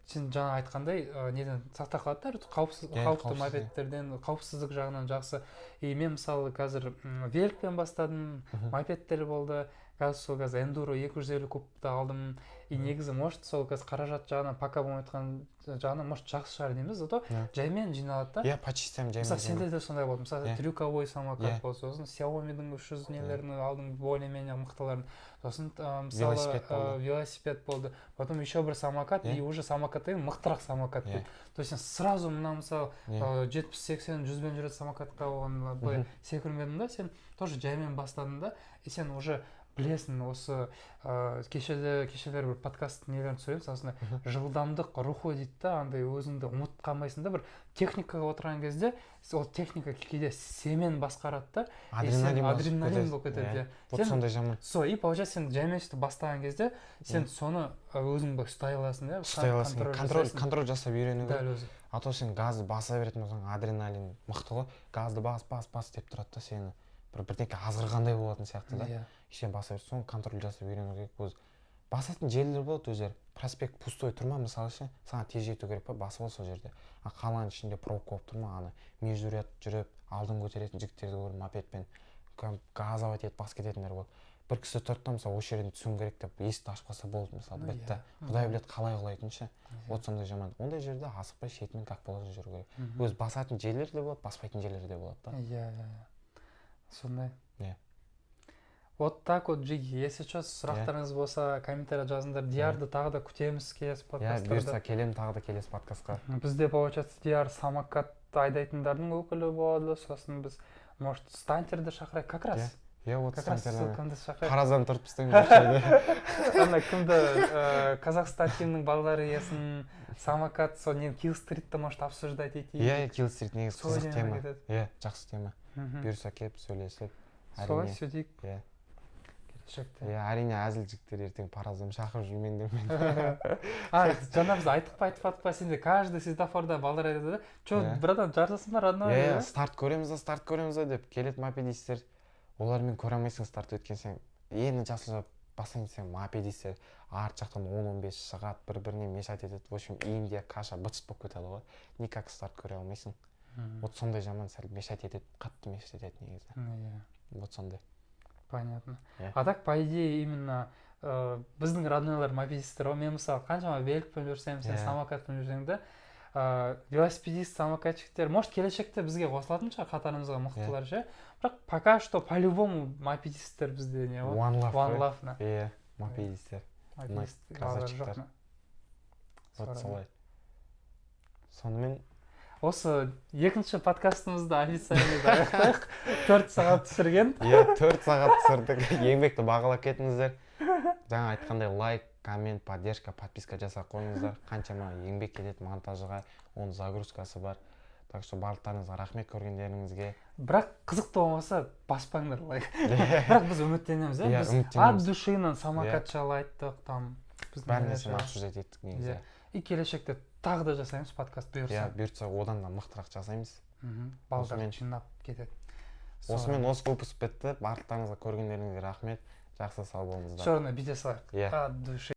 Speaker 2: сен жаңа айтқандай неден сақтап қалады да, қауіпті мопедтерден, қауіпсіздік жағынан жақсы. И мен мысалы қазір великпен бастадым, мопедтер болды, қазір сол қазір эндуро 250 кубты алдым. И негізі может сол қазір қаражат жағынан пока болмайтқан жағынан может жақсы шығар дейміз, зато жаймен жиналады да.
Speaker 1: Иә, по частям жаймен.
Speaker 2: Мысалы сенде де сондай болды. Мысалы трюковой самокат болды, сосын Xiaomi'дің 300 нелерін алдың более-менее мықтыларын. Сосын мысалы велосипед болды. Потом еще бір самокат, и уже самокат деген мықтырақ самокат болды. То есть сен сразу мына мысалы 70-80 100-бен жүретін самокатқа оған былай секірмедің да, сен тоже жаймен бастадың да, и сен уже білесің осы кешелер бір подкаст нелерін түсіремін, сосын жылдамдық рухы дейді да, андай өзіңді ұмытып қалмайсың да, бір техникаға отырған кезде ол техника кейде семен басқарады да, адреналин болып кетеді.
Speaker 1: Вот сондай жаман.
Speaker 2: И получается сен жаймен бастаған кезде сен соны өзің ұстай аласың да,
Speaker 1: контроль жасап үйрену
Speaker 2: дәл өзі.
Speaker 1: А то сен газды баса беретін болсаң, адреналин мықты ғой, газды бас деп тұрады да, сені бірдеңке азғырғандай болатын сияқты да. Сен баса берсең, соны контроль жасап үйрену керек. Өз басатын жерлер болады өздері. Проспект пустой тұрма, мысалы ше, саған тез жету керек па, басып ал сол жерде. Қаланың ішінде пробка болып тұрма, ана междуряд жүріп, алдын көтеретін жігіттерді көрдім, мопедпен газовать етіп бас кететіндер болды. Бір кісі тұрды, мысалы осы жерден түсуім керек деп есікті ашып қалса болды, мысалы бітті. Құдай біледі қалай құлайтын ше. Вот сондай жаман. Ондай жерде асықпай шетімен как положено жүру керек. Өз басатын жерлер де болады, баспайтын жерлер де болады да.
Speaker 2: Иә. Сондай. Вот так вот, Джиги. Если что, сұрақтарыңыз болса, комментария жазыңдар. Диярды тағы да күтеміз келесі подкасттарда.
Speaker 1: Бұйырса келем тағы да келесі подкастқа.
Speaker 2: Бізде получается Дияр самокат айдайтындардың өкілі болады. Сосын біз, может, стантерді шақырайық. Как раз.
Speaker 1: Вот
Speaker 2: стантерді шақырайық.
Speaker 1: Тараздан тұрып істеймін.
Speaker 2: Ана кімді Казахстан тимінің балалары есін самокат, сол нені Килл-стритті может обсуждать етейік.
Speaker 1: Килл-стрит негізі қызық тема. Жақсы тема. Бұйырса келіп сөйлесіп.
Speaker 2: Солай сөйтейік.
Speaker 1: Әрине әзіл жігіттер ертең параздам шақырып жүрмеңдер мен.
Speaker 2: Жаңа біз айтып па сенде каждый светофорда балдар айтады да, чо, братан, жарысың ба, родной?
Speaker 1: Старт көреміз да деп келеді мопедистер. Олармен көре алмайсың старт өткен сен. Ені жасыл басайын сен мопедистер арт жақтан 10-15 шығады, бір-біріне мешать етеді. В общем, Индия каша быт болып кетеді ғой. Никак старт көре алмайсың. Вот сондай жаман сәл мешать етеді, қатты мешать етеді негізі. Вот сондай.
Speaker 2: Понятно. А так, по идее, именно біздің роднойлар мопедисттер, мен мысалы қаншама великпен жүрсем, сен самокатпен жүрсең да, велосипедист, самокатчиктер, может, келешекте бізге қосылатын шығар қатарымызға мықтылар ше. Бірақ пока что по-любому мопедисттер бізде не ғой? One Love.
Speaker 1: Мопедисттер.
Speaker 2: Красавчиктер.
Speaker 1: Вот солай. Сонымен
Speaker 2: осы екінші подкастымызды официальный аяқтайық. 4 сағат түсірген.
Speaker 1: 4 сағат түсірдік. Еңбекті бағалап кетіңіздер. Жаңа айтқандай лайк, коммент, поддержка, подписка жасап қойыңыздар. Қаншама еңбек кетеді монтажыға, оның загрузкасы бар. Так что барлықтарыңызға рахмет көргендеріңізге.
Speaker 2: Бірақ қызықты болмаса баспаңдар лайк. Бірақ біз үміттенеміз, от душинан самокат жайлы айттық, там
Speaker 1: бәріне обсуждать еттік негізі.
Speaker 2: И келешекте тағы да жасаймыз подкаст бұйырса.
Speaker 1: Бұйырса одан да мықтырақ жасаймыз.
Speaker 2: Балдар жинап кетеді.
Speaker 1: Осымен осы выпуск бітті. Барлықтарыңызға көргендеріңізге рахмет. Жақсы сау болыңыздар.
Speaker 2: Черный бите салайық. От души.